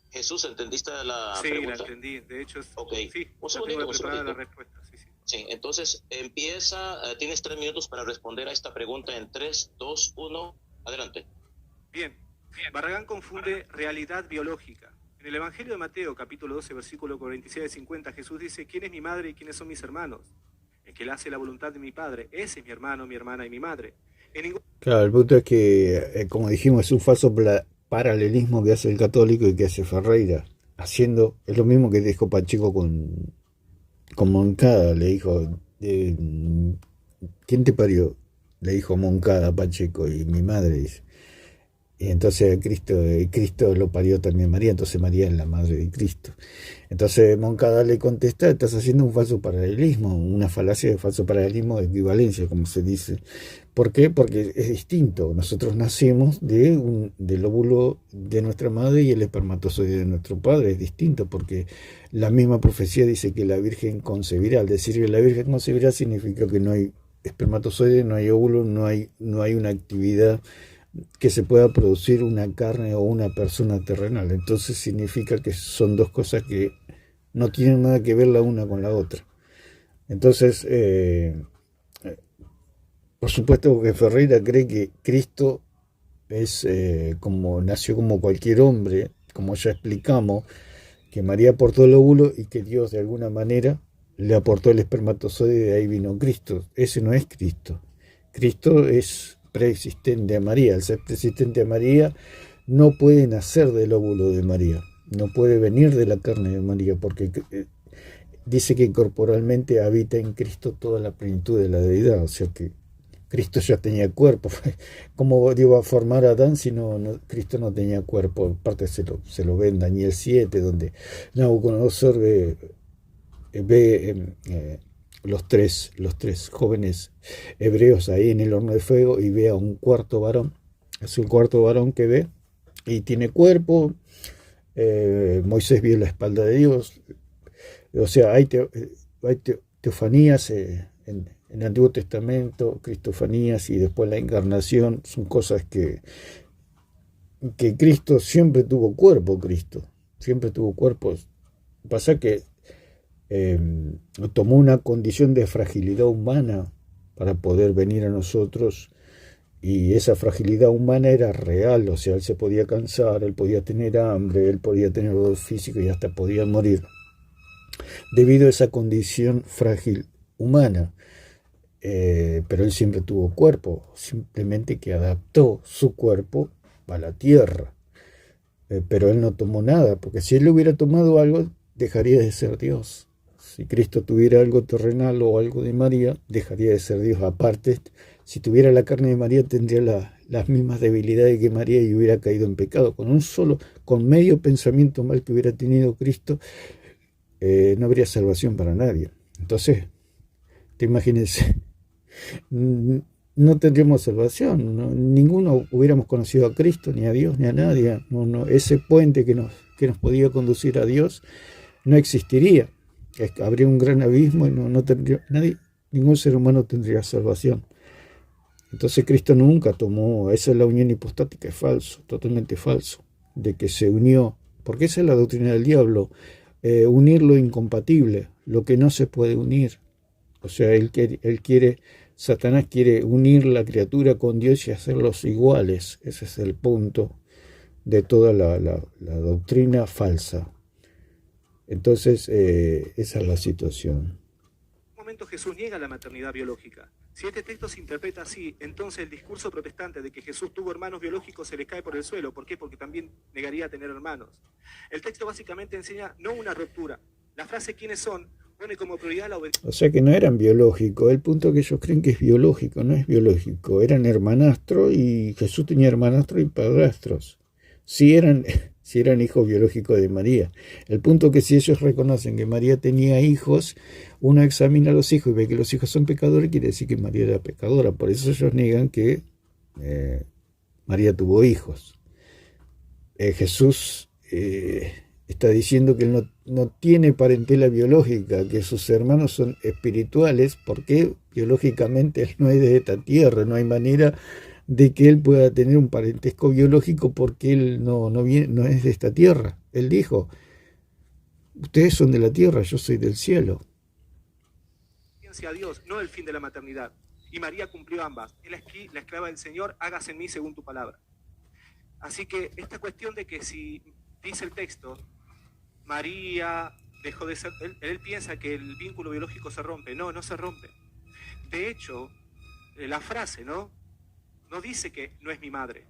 Jesús, ¿entendiste la pregunta? Sí, la entendí. De hecho, okay. Sí, un segundito. La respuesta. Sí, entonces empieza, tienes 3 minutos para responder a esta pregunta en 3, 2, 1, adelante. Bien. Barragán confunde realidad biológica. En el Evangelio de Mateo, capítulo 12, versículo 46 al 50, Jesús dice, ¿quién es mi madre y quiénes son mis hermanos? El que hace la voluntad de mi Padre, ese es mi hermano, mi hermana y mi madre. Claro, el punto es que, como dijimos, es un falso paralelismo que hace el católico y que hace Ferreira, es lo mismo que dijo Pacheco con Moncada. Le dijo, ¿quién te parió? Le dijo Moncada a Pacheco, y mi madre dice. Y entonces Cristo lo parió también María, entonces María es la madre de Cristo. Entonces Moncada le contesta, estás haciendo un falso paralelismo, una falacia de falso paralelismo de equivalencia, como se dice. ¿Por qué? Porque es distinto. Nosotros nacemos del óvulo de nuestra madre y el espermatozoide de nuestro padre. Es distinto porque la misma profecía dice que la Virgen concebirá. Al decir que la Virgen concebirá significa que no hay espermatozoide, no hay óvulo, no hay una actividad que se pueda producir una carne o una persona terrenal. Entonces significa que son dos cosas que no tienen nada que ver la una con la otra. Entonces, por supuesto que Ferreira cree que Cristo nació como cualquier hombre, como ya explicamos, que María aportó el óvulo y que Dios de alguna manera le aportó el espermatozoide y de ahí vino Cristo. Ese no es Cristo. Cristo es preexistente a María. Al ser preexistente a María, no puede nacer del óvulo de María, no puede venir de la carne de María, porque dice que corporalmente habita en Cristo toda la plenitud de la deidad, o sea que Cristo ya tenía cuerpo. ¿Cómo iba a formar a Adán si Cristo no tenía cuerpo? Aparte se lo ve en Daniel 7, donde Nabucodonosor ve los tres jóvenes hebreos ahí en el horno de fuego y ve a un cuarto varón. Es el cuarto varón que ve y tiene cuerpo. Moisés vio la espalda de Dios. O sea, hay teofanías en el Antiguo Testamento, cristofanías y después la encarnación. Son cosas que Cristo siempre tuvo cuerpo. Cristo siempre tuvo cuerpo. Pasa que tomó una condición de fragilidad humana para poder venir a nosotros, y esa fragilidad humana era real, o sea, él se podía cansar, él podía tener hambre, él podía tener dolor físico y hasta podía morir debido a esa condición frágil humana. Pero él siempre tuvo cuerpo, simplemente que adaptó su cuerpo a la tierra. Pero él no tomó nada, porque si él hubiera tomado algo, dejaría de ser Dios. Si Cristo tuviera algo terrenal o algo de María, dejaría de ser Dios. Aparte, si tuviera la carne de María, tendría las mismas debilidades que María y hubiera caído en pecado. Con medio pensamiento mal que hubiera tenido Cristo, no habría salvación para nadie. Entonces, te imaginas, no tendríamos salvación. Ninguno hubiéramos conocido a Cristo, ni a Dios, ni a nadie. Ese puente que nos podía conducir a Dios no existiría. Habría un gran abismo y no tendría ningún ser humano tendría salvación. Entonces Cristo nunca tomó, esa es la unión hipostática, es falso, totalmente falso, de que se unió, porque esa es la doctrina del diablo, unir lo incompatible, lo que no se puede unir. O sea, Satanás quiere unir la criatura con Dios y hacerlos iguales. Ese es el punto de toda la doctrina falsa. Entonces, esa es la situación. En un momento Jesús niega la maternidad biológica. Si este texto se interpreta así, entonces el discurso protestante de que Jesús tuvo hermanos biológicos se le cae por el suelo. ¿Por qué? Porque también negaría tener hermanos. El texto básicamente enseña no una ruptura. La frase ¿quiénes son? Pone como prioridad la obediencia. O sea que no eran biológicos. El punto que ellos creen que es biológico, no es biológico. Eran hermanastros y Jesús tenía hermanastros y padrastros. Si eran hijos biológicos de María. El punto que si ellos reconocen que María tenía hijos, uno examina a los hijos y ve que los hijos son pecadores, quiere decir que María era pecadora. Por eso ellos niegan que María tuvo hijos. Jesús está diciendo que él no tiene parentela biológica, que sus hermanos son espirituales, porque biológicamente él no es de esta tierra, no hay manera de que él pueda tener un parentesco biológico porque él no es de esta tierra. Él dijo, ustedes son de la tierra, yo soy del cielo. A Dios, no el fin de la maternidad. Y María cumplió ambas. Él es aquí, la esclava del Señor, hágase en mí según tu palabra. Así que esta cuestión de que si dice el texto, María dejó de ser, él piensa que el vínculo biológico se rompe. No se rompe. De hecho, la frase, no dice que no es mi madre.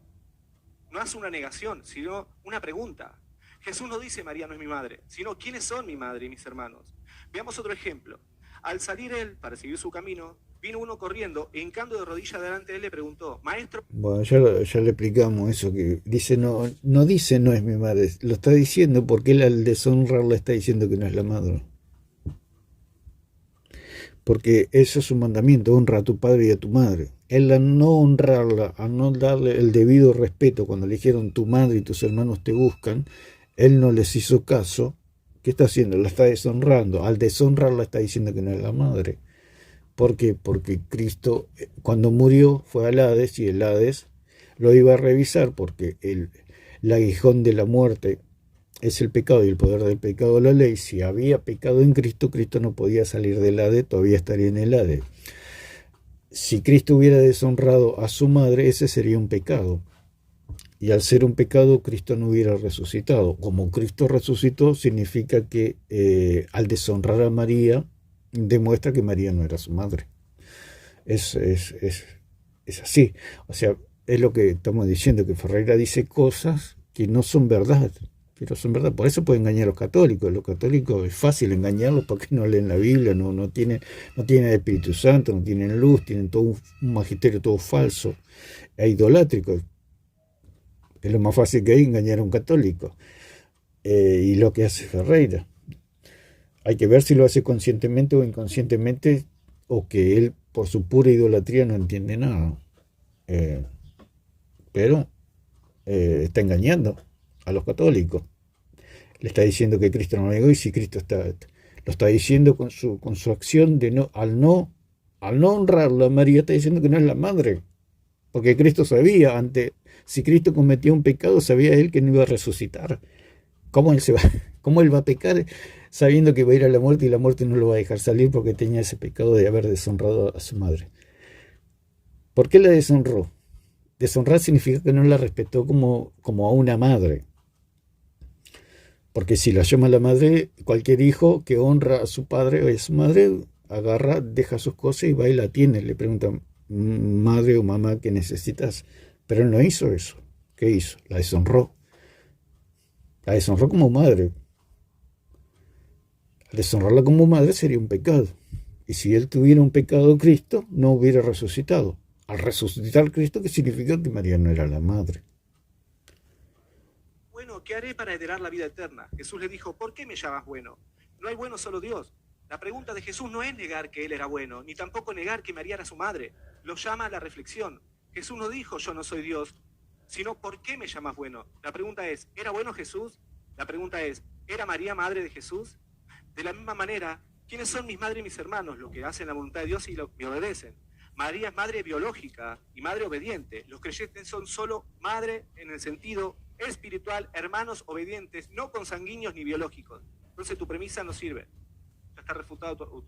No hace una negación, sino una pregunta. Jesús no dice María no es mi madre, sino ¿quiénes son mi madre y mis hermanos? Veamos otro ejemplo. Al salir él para seguir su camino, Vino uno corriendo, hincando de rodillas delante de él, le preguntó, maestro, Bueno, ya le explicamos eso, que dice no dice no es mi madre, lo está diciendo porque él al deshonrarla está diciendo que no es la madre. Porque eso es un mandamiento, honra a tu padre y a tu madre. Él al no honrarla, al no darle el debido respeto, cuando le dijeron tu madre y tus hermanos te buscan, él no les hizo caso. ¿Qué está haciendo? La está deshonrando. Al deshonrarla está diciendo que no es la madre. ¿Por qué? Porque Cristo cuando murió fue al Hades y el Hades lo iba a revisar porque el aguijón de la muerte es el pecado y el poder del pecado la ley. Si había pecado en Cristo, Cristo no podía salir del Hades, todavía estaría en el Hades. Si Cristo hubiera deshonrado a su madre, ese sería un pecado. Y al ser un pecado, Cristo no hubiera resucitado. Como Cristo resucitó, significa que al deshonrar a María, demuestra que María no era su madre. Es así. O sea, es lo que estamos diciendo, que Ferreira dice cosas que no son verdad, pero son verdad. Por eso puede engañar a los católicos. Los católicos es fácil engañarlos porque no leen la Biblia, no tienen el Espíritu Santo, no tienen luz, tienen todo un magisterio todo falso e idolátrico. Es lo más fácil que hay engañar a un católico. Y lo que hace Ferreira. Hay que ver si lo hace conscientemente o inconscientemente, o que él por su pura idolatría no entiende nada. Pero está engañando a los católicos. Le está diciendo que Cristo no lo negó, y si Cristo lo está diciendo con su acción de al no honrarla, María está diciendo que no es la madre. Porque Cristo sabía, si Cristo cometía un pecado, sabía él que no iba a resucitar. ¿Cómo él va a pecar sabiendo que va a ir a la muerte y la muerte no lo va a dejar salir porque tenía ese pecado de haber deshonrado a su madre? ¿Por qué la deshonró? Deshonrar significa que no la respetó como a una madre. Porque si la llama la madre, cualquier hijo que honra a su padre o a su madre, agarra, deja sus cosas y va y la tiene. Le pregunta, madre o mamá, ¿qué necesitas? Pero él no hizo eso. ¿Qué hizo? La deshonró. La deshonró como madre. Al deshonrarla como madre sería un pecado. Y si él tuviera un pecado, Cristo no hubiera resucitado. Al resucitar Cristo, ¿qué significa? Que María no era la madre. bueno, ¿qué haré para heredar la vida eterna? Jesús le dijo, ¿por qué me llamas bueno? No hay bueno solo Dios. La pregunta de Jesús no es negar que él era bueno, ni tampoco negar que María era su madre. Lo llama a la reflexión. Jesús no dijo, yo no soy Dios, sino, ¿por qué me llamas bueno? La pregunta es, ¿era bueno Jesús? La pregunta es, ¿era María madre de Jesús? De la misma manera, ¿quiénes son mis madres y mis hermanos? Los que hacen la voluntad de Dios y me obedecen. María es madre biológica y madre obediente. Los creyentes son solo madre en el sentido espiritual, hermanos obedientes, no consanguíneos ni biológicos. Entonces tu premisa no sirve. Ya está refutado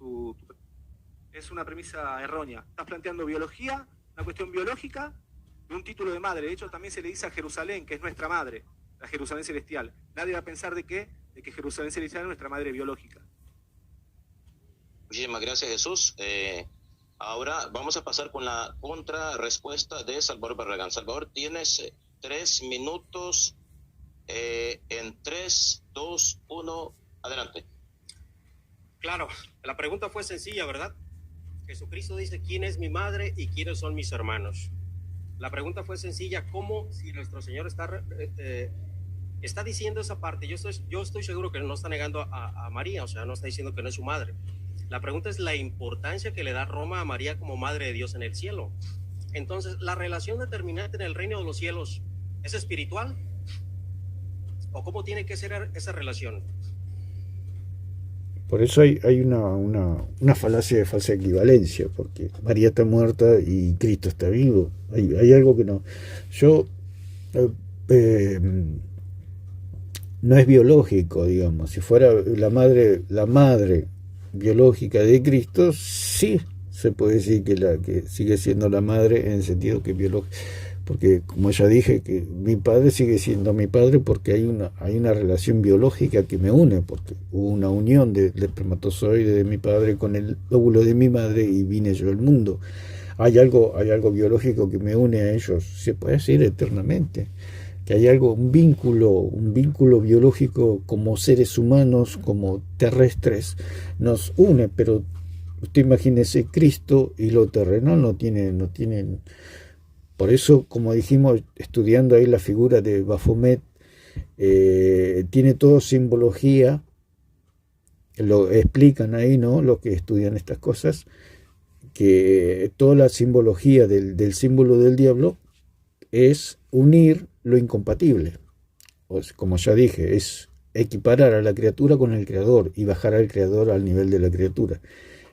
es una premisa errónea. Estás planteando biología, una cuestión biológica, de un título de madre. De hecho, también se le dice a Jerusalén, que es nuestra madre, la Jerusalén celestial. Nadie va a pensar de que Jerusalén celestial es nuestra madre biológica. Muchísimas gracias, Jesús. Ahora vamos a pasar con la contrarrespuesta de Salvador Barragán. Salvador, tienes 3 minutos en 3, 2, 1, adelante. Claro, la pregunta fue sencilla, ¿verdad? Jesucristo dice, ¿quién es mi madre y quiénes son mis hermanos? La pregunta fue sencilla, ¿cómo si nuestro Señor está diciendo esa parte? Yo estoy seguro que no está negando a María, o sea, no está diciendo que no es su madre. La pregunta es la importancia que le da Roma a María como madre de Dios en el cielo. Entonces, ¿la relación determinante en el reino de los cielos es espiritual? ¿O cómo tiene que ser esa relación? Por eso hay una falacia de falsa equivalencia, porque María está muerta y Cristo está vivo. Hay algo que no. No es biológico, digamos. Si fuera la madre biológica de Cristo, sí se puede decir que sigue siendo la madre en el sentido que biológica. Porque, como ya dije, que mi padre sigue siendo mi padre porque hay una relación biológica que me une, porque hubo una unión del espermatozoide de mi padre con el óvulo de mi madre y vine yo al mundo. Hay algo biológico que me une a ellos, se puede decir eternamente, que hay un vínculo biológico como seres humanos, como terrestres, nos une, pero Usted imagínese Cristo y lo terrenal no tienen. Por eso, como dijimos, estudiando ahí la figura de Baphomet, tiene todo simbología, lo explican ahí, ¿no? Los que estudian estas cosas, que toda la simbología del símbolo del diablo es unir lo incompatible. Como ya dije, es equiparar a la criatura con el creador y bajar al creador al nivel de la criatura.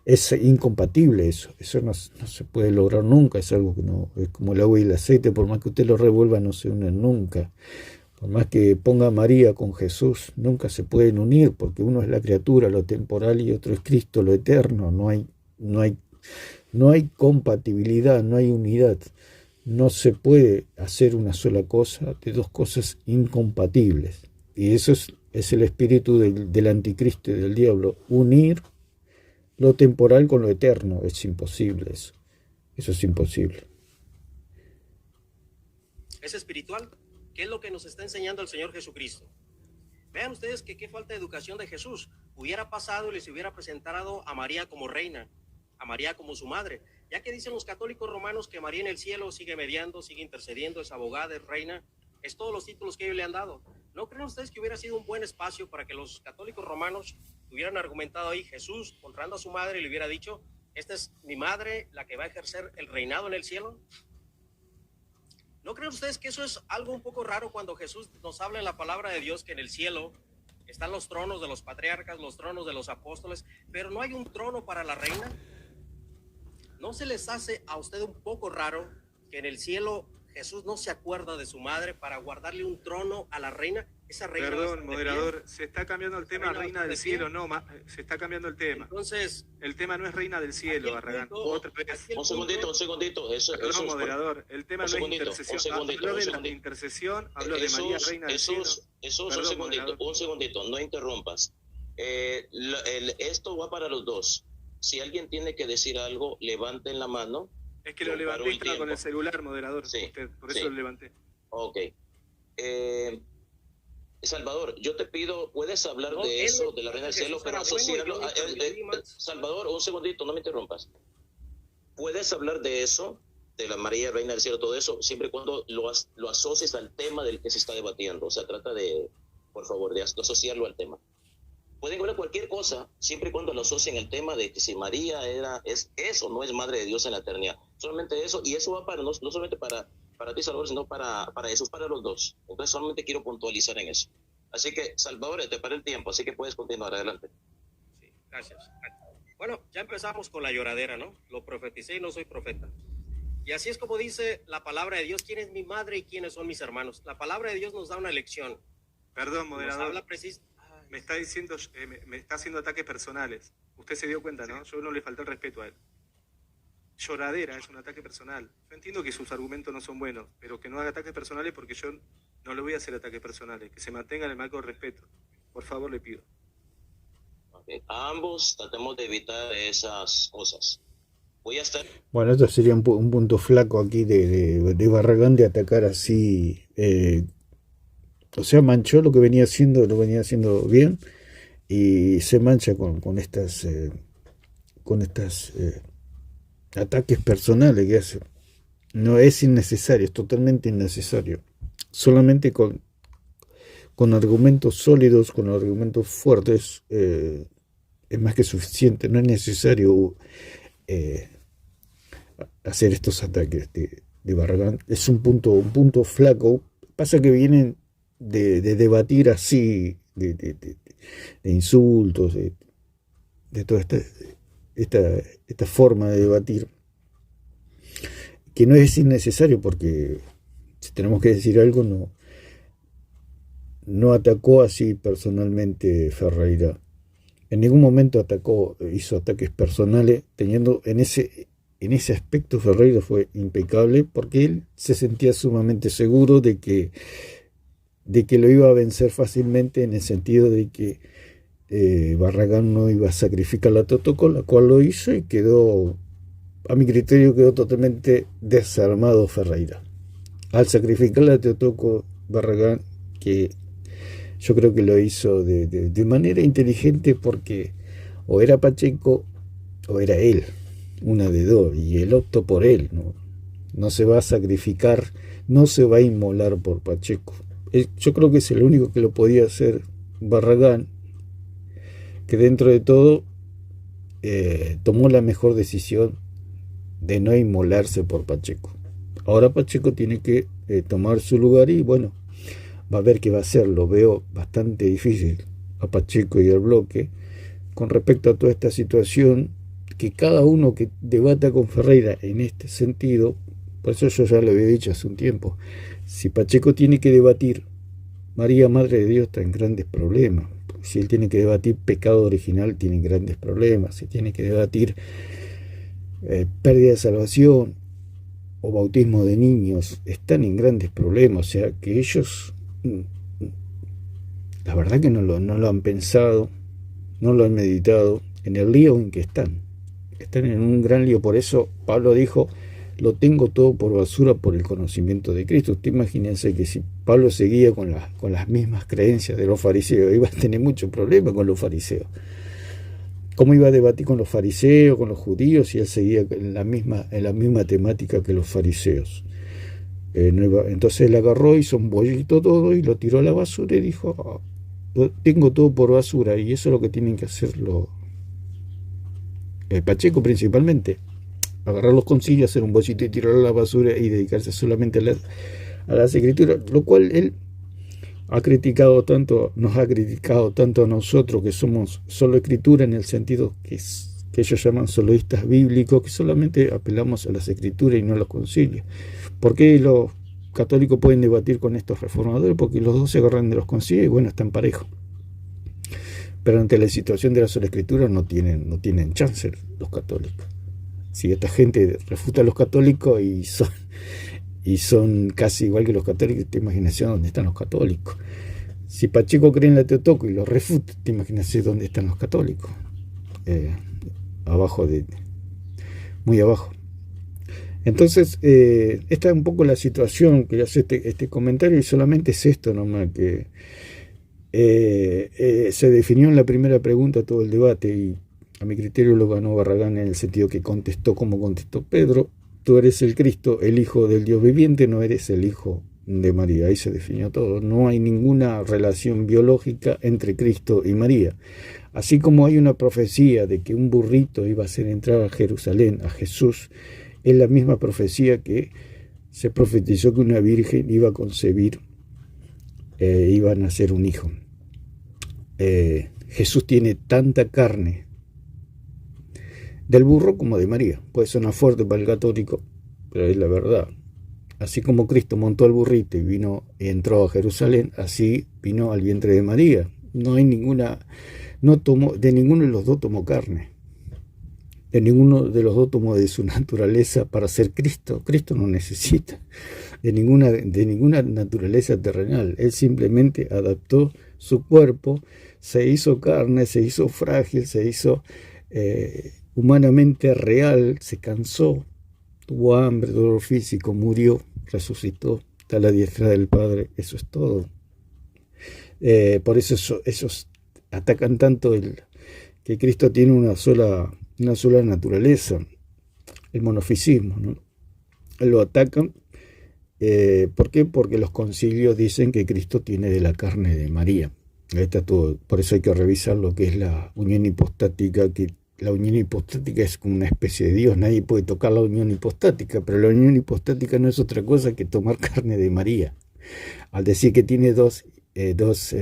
Es incompatible eso no se puede lograr nunca, es algo que no, es como el agua y el aceite, por más que usted lo revuelva no se unen nunca. Por más que ponga a María con Jesús, nunca se pueden unir, porque uno es la criatura, lo temporal, y otro es Cristo, lo eterno. No hay compatibilidad, no hay unidad. No se puede hacer una sola cosa de dos cosas incompatibles. Y eso es el espíritu del anticristo y del diablo. Unir lo temporal con lo eterno. Es imposible eso. Eso es imposible. Es espiritual. ¿Qué es lo que nos está enseñando el Señor Jesucristo? Vean ustedes que qué falta de educación de Jesús. Hubiera pasado y les hubiera presentado a María como reina, a María como su madre. Ya que dicen los católicos romanos que María en el cielo sigue mediando, sigue intercediendo, es abogada, es reina, es todos los títulos que ellos le han dado. ¿No creen ustedes que hubiera sido un buen espacio para que los católicos romanos hubieran argumentado ahí, Jesús, honrando a su madre, y le hubiera dicho, esta es mi madre, la que va a ejercer el reinado en el cielo? ¿No creen ustedes que eso es algo un poco raro cuando Jesús nos habla en la palabra de Dios que en el cielo están los tronos de los patriarcas, los tronos de los apóstoles, pero no hay un trono para la reina? ¿No se les hace a usted un poco raro que en el cielo Jesús no se acuerda de su madre para guardarle un trono a la reina? Esa reina. Perdón, moderador, se está cambiando el tema, reina del cielo, no, se está cambiando el tema. Entonces, el tema no es reina del cielo, Barragán. Otra vez. Un segundito. Perdón, moderador, el tema no es intercesión. Habló de la intercesión, habló de María, reina del cielo. Un segundito, no interrumpas. Esto va para los dos. Si alguien tiene que decir algo, levanten la mano. Es que lo levanté y estaba con el celular, moderador. Sí, usted, por eso lo levanté. Ok. Salvador, yo te pido, puedes hablar de eso, de la reina del cielo, pero asociarlo. Salvador, un segundito, no me interrumpas. Puedes hablar de eso, de la María, reina del cielo, todo eso, siempre y cuando lo asocies al tema del que se está debatiendo. O sea, trata de, por favor, de asociarlo al tema. Pueden hablar cualquier cosa, siempre y cuando lo asocien al tema de que si María es eso, no es madre de Dios en la eternidad. Solamente eso, y eso va para no solamente para ti, Salvador, sino para eso, para los dos. Entonces solamente quiero puntualizar en eso. Así que, Salvador, te paré el tiempo, así que puedes continuar, adelante. Sí, gracias. Bueno, ya empezamos con la lloradera, ¿no? Lo profeticé y no soy profeta. Y así es como dice la palabra de Dios, quién es mi madre y quiénes son mis hermanos. La palabra de Dios nos da una lección. Perdón, moderador. Nos habla me está diciendo, me está haciendo ataques personales. Usted se dio cuenta, ¿no? Yo no le falté el respeto a él. Lloradera es un ataque personal. Yo entiendo que sus argumentos no son buenos, pero que no haga ataques personales porque yo no le voy a hacer ataques personales. Que se mantenga en el marco de respeto. Por favor, le pido. Okay. Ambos tratemos de evitar esas cosas. Voy a estar... Bueno, esto sería un punto flaco aquí de Barragán de atacar así... O sea, manchó lo venía haciendo bien y se mancha con estas ataques personales que hace. No es innecesario, es totalmente innecesario. Solamente con argumentos sólidos, con argumentos fuertes, es más que suficiente. No es necesario hacer estos ataques de Barragán. Es un punto flaco. Pasa que vienen de debatir así, de insultos, de toda esta forma de debatir, que no es innecesario, porque si tenemos que decir algo, no atacó así personalmente Ferreira. En ningún momento hizo ataques personales, teniendo en ese aspecto Ferreira fue impecable, porque él se sentía sumamente seguro de que lo iba a vencer fácilmente, en el sentido de que Barragán no iba a sacrificar la Totó, la cual lo hizo, y a mi criterio quedó totalmente desarmado Ferreira al sacrificar la Totó. Barragán, que yo creo que lo hizo de manera inteligente, porque o era Pacheco o era él, una de dos, y él optó por él, no se va a sacrificar, no se va a inmolar por Pacheco. Yo creo que es el único que lo podía hacer Barragán, que dentro de todo tomó la mejor decisión de no inmolarse por Pacheco. Ahora Pacheco tiene que tomar su lugar y bueno, va a ver qué va a hacer. Lo veo bastante difícil a Pacheco y al bloque con respecto a toda esta situación, que cada uno que debata con Ferreira en este sentido. Por eso yo ya lo había dicho hace un tiempo, si Pacheco tiene que debatir María, Madre de Dios, está en grandes problemas. Si él tiene que debatir pecado original, tiene grandes problemas. Si tiene que debatir pérdida de salvación o bautismo de niños, están en grandes problemas. O sea que ellos, la verdad que no lo han pensado, no lo han meditado en el lío en que están. Están en un gran lío. Por eso Pablo dijo: lo tengo todo por basura por el conocimiento de Cristo. Usted imagínense que si Pablo seguía con las mismas creencias de los fariseos, iba a tener mucho problema con los fariseos. ¿Cómo iba a debatir con los fariseos, con los judíos, si él seguía en la misma temática que los fariseos? Entonces él agarró, hizo un bollito todo y lo tiró a la basura y dijo: lo tengo todo por basura. Y eso es lo que tienen que hacer Pacheco principalmente. Agarrar los concilios, hacer un bollito y tirarlo a la basura y dedicarse solamente a las escrituras, lo cual él nos ha criticado tanto a nosotros, que somos solo escritura, en el sentido que ellos llaman soloístas bíblicos, que solamente apelamos a las escrituras y no a los concilios. ¿Por qué los católicos pueden debatir con estos reformadores? Porque los dos se agarran de los concilios y bueno, están parejos. Pero ante la situación de la sola escritura no tienen chance los católicos. Si esta gente refuta a los católicos y son casi igual que los católicos, te imaginas dónde están los católicos. Si Pacheco cree en la Teotoco y los refuta, te imaginas dónde están los católicos. Muy abajo. Entonces, esta es un poco la situación que hace este comentario, y solamente es esto nomás, que se definió en la primera pregunta todo el debate, y a mi criterio lo ganó Barragán en el sentido que contestó como contestó Pedro: tú eres el Cristo, el Hijo del Dios viviente, no eres el Hijo de María. Ahí se definió todo. No hay ninguna relación biológica entre Cristo y María. Así como hay una profecía de que un burrito iba a hacer entrar a Jerusalén a Jesús, es la misma profecía que se profetizó que una virgen iba a concebir, iba a nacer un hijo. Jesús tiene tanta carne del burro como de María. Puede sonar fuerte para el católico, pero es la verdad. Así como Cristo montó al burrito y entró a Jerusalén, así vino al vientre de María. De ninguno de los dos tomó carne. De ninguno de los dos tomó de su naturaleza para ser Cristo. Cristo no necesita de ninguna naturaleza terrenal. Él simplemente adaptó su cuerpo, se hizo carne, se hizo frágil, se hizo humanamente real, se cansó, tuvo hambre, dolor físico, murió, resucitó, está a la diestra del Padre. Eso es todo. Por eso esos atacan tanto que Cristo tiene una sola naturaleza, el monofisismo, ¿no? Lo atacan. ¿Por qué? Porque los concilios dicen que Cristo tiene de la carne de María. Ahí está todo. Por eso hay que revisar lo que es la unión hipostática, que la unión hipostática es como una especie de Dios. Nadie puede tocar la unión hipostática, pero la unión hipostática no es otra cosa que tomar carne de María. Al decir que tiene dos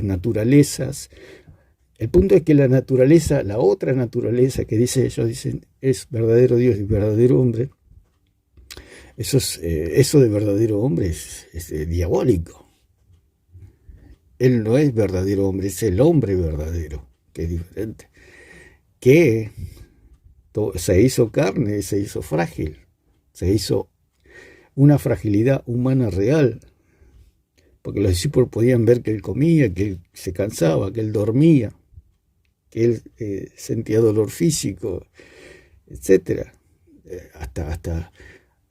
naturalezas, el punto es que la otra naturaleza que ellos dicen es verdadero Dios y verdadero hombre, eso de verdadero hombre es diabólico. Él no es verdadero hombre, es el hombre verdadero, que es diferente. Que se hizo carne, se hizo frágil, se hizo una fragilidad humana real, porque los discípulos podían ver que él comía, que él se cansaba, que él dormía, que él sentía dolor físico, etc. Hasta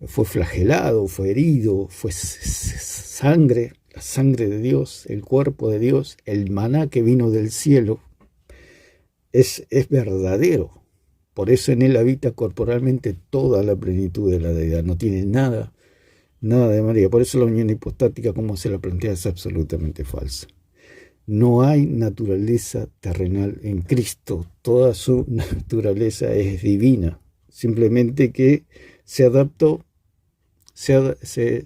fue flagelado, fue herido, fue sangre, la sangre de Dios, el cuerpo de Dios, el maná que vino del cielo. Es verdadero, Por eso en él habita corporalmente toda la plenitud de la deidad. No tiene nada de María. Por eso la unión hipostática, como se la plantea, es absolutamente falsa. No hay naturaleza terrenal en Cristo. Toda su naturaleza es divina. Simplemente que se adaptó, se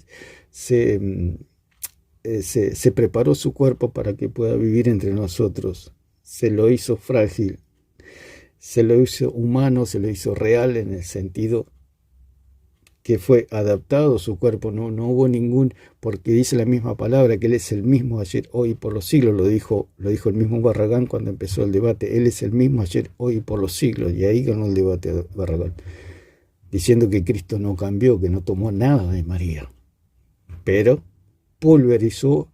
preparó su cuerpo para que pueda vivir entre nosotros. Se lo hizo frágil, se lo hizo humano, se lo hizo real en el sentido que fue adaptado su cuerpo. No hubo ningún, porque dice la misma palabra, que Él es el mismo ayer, hoy y por los siglos. Lo dijo el mismo Barragán cuando empezó el debate. Él es el mismo ayer, hoy y por los siglos. Y ahí ganó el debate Barragán, diciendo que Cristo no cambió, que no tomó nada de María, pero pulverizó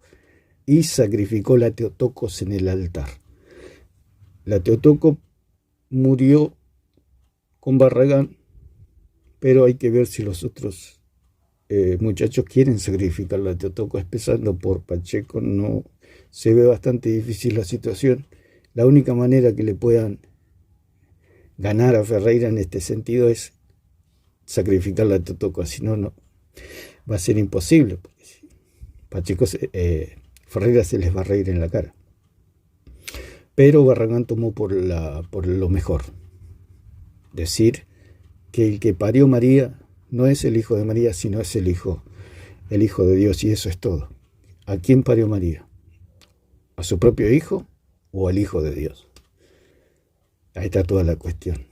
y sacrificó la Teotocos en el altar. La Teotocos murió con Barragán, pero hay que ver si los otros muchachos quieren sacrificar la Teotocos, empezando por Pacheco. No, se ve bastante difícil la situación. La única manera que le puedan ganar a Ferreira en este sentido es sacrificar la Teotocos, si no, no va a ser imposible, porque si Pacheco, Ferreira se les va a reír en la cara. Pero Barragán tomó por lo mejor, decir que el que parió María no es el hijo de María, sino es el hijo de Dios, y eso es todo. ¿A quién parió María? ¿A su propio hijo o al hijo de Dios? Ahí está toda la cuestión.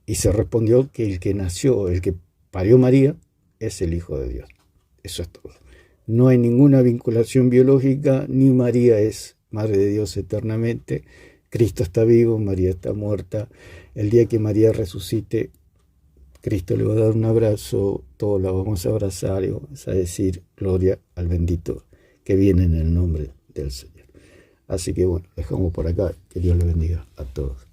Y se respondió que el que parió María, es el hijo de Dios. Eso es todo. No hay ninguna vinculación biológica, ni María es Madre de Dios eternamente. Cristo está vivo, María está muerta. El día que María resucite, Cristo le va a dar un abrazo, todos la vamos a abrazar y vamos a decir gloria al bendito que viene en el nombre del Señor. Así que bueno, dejamos por acá. Que Dios le bendiga a todos.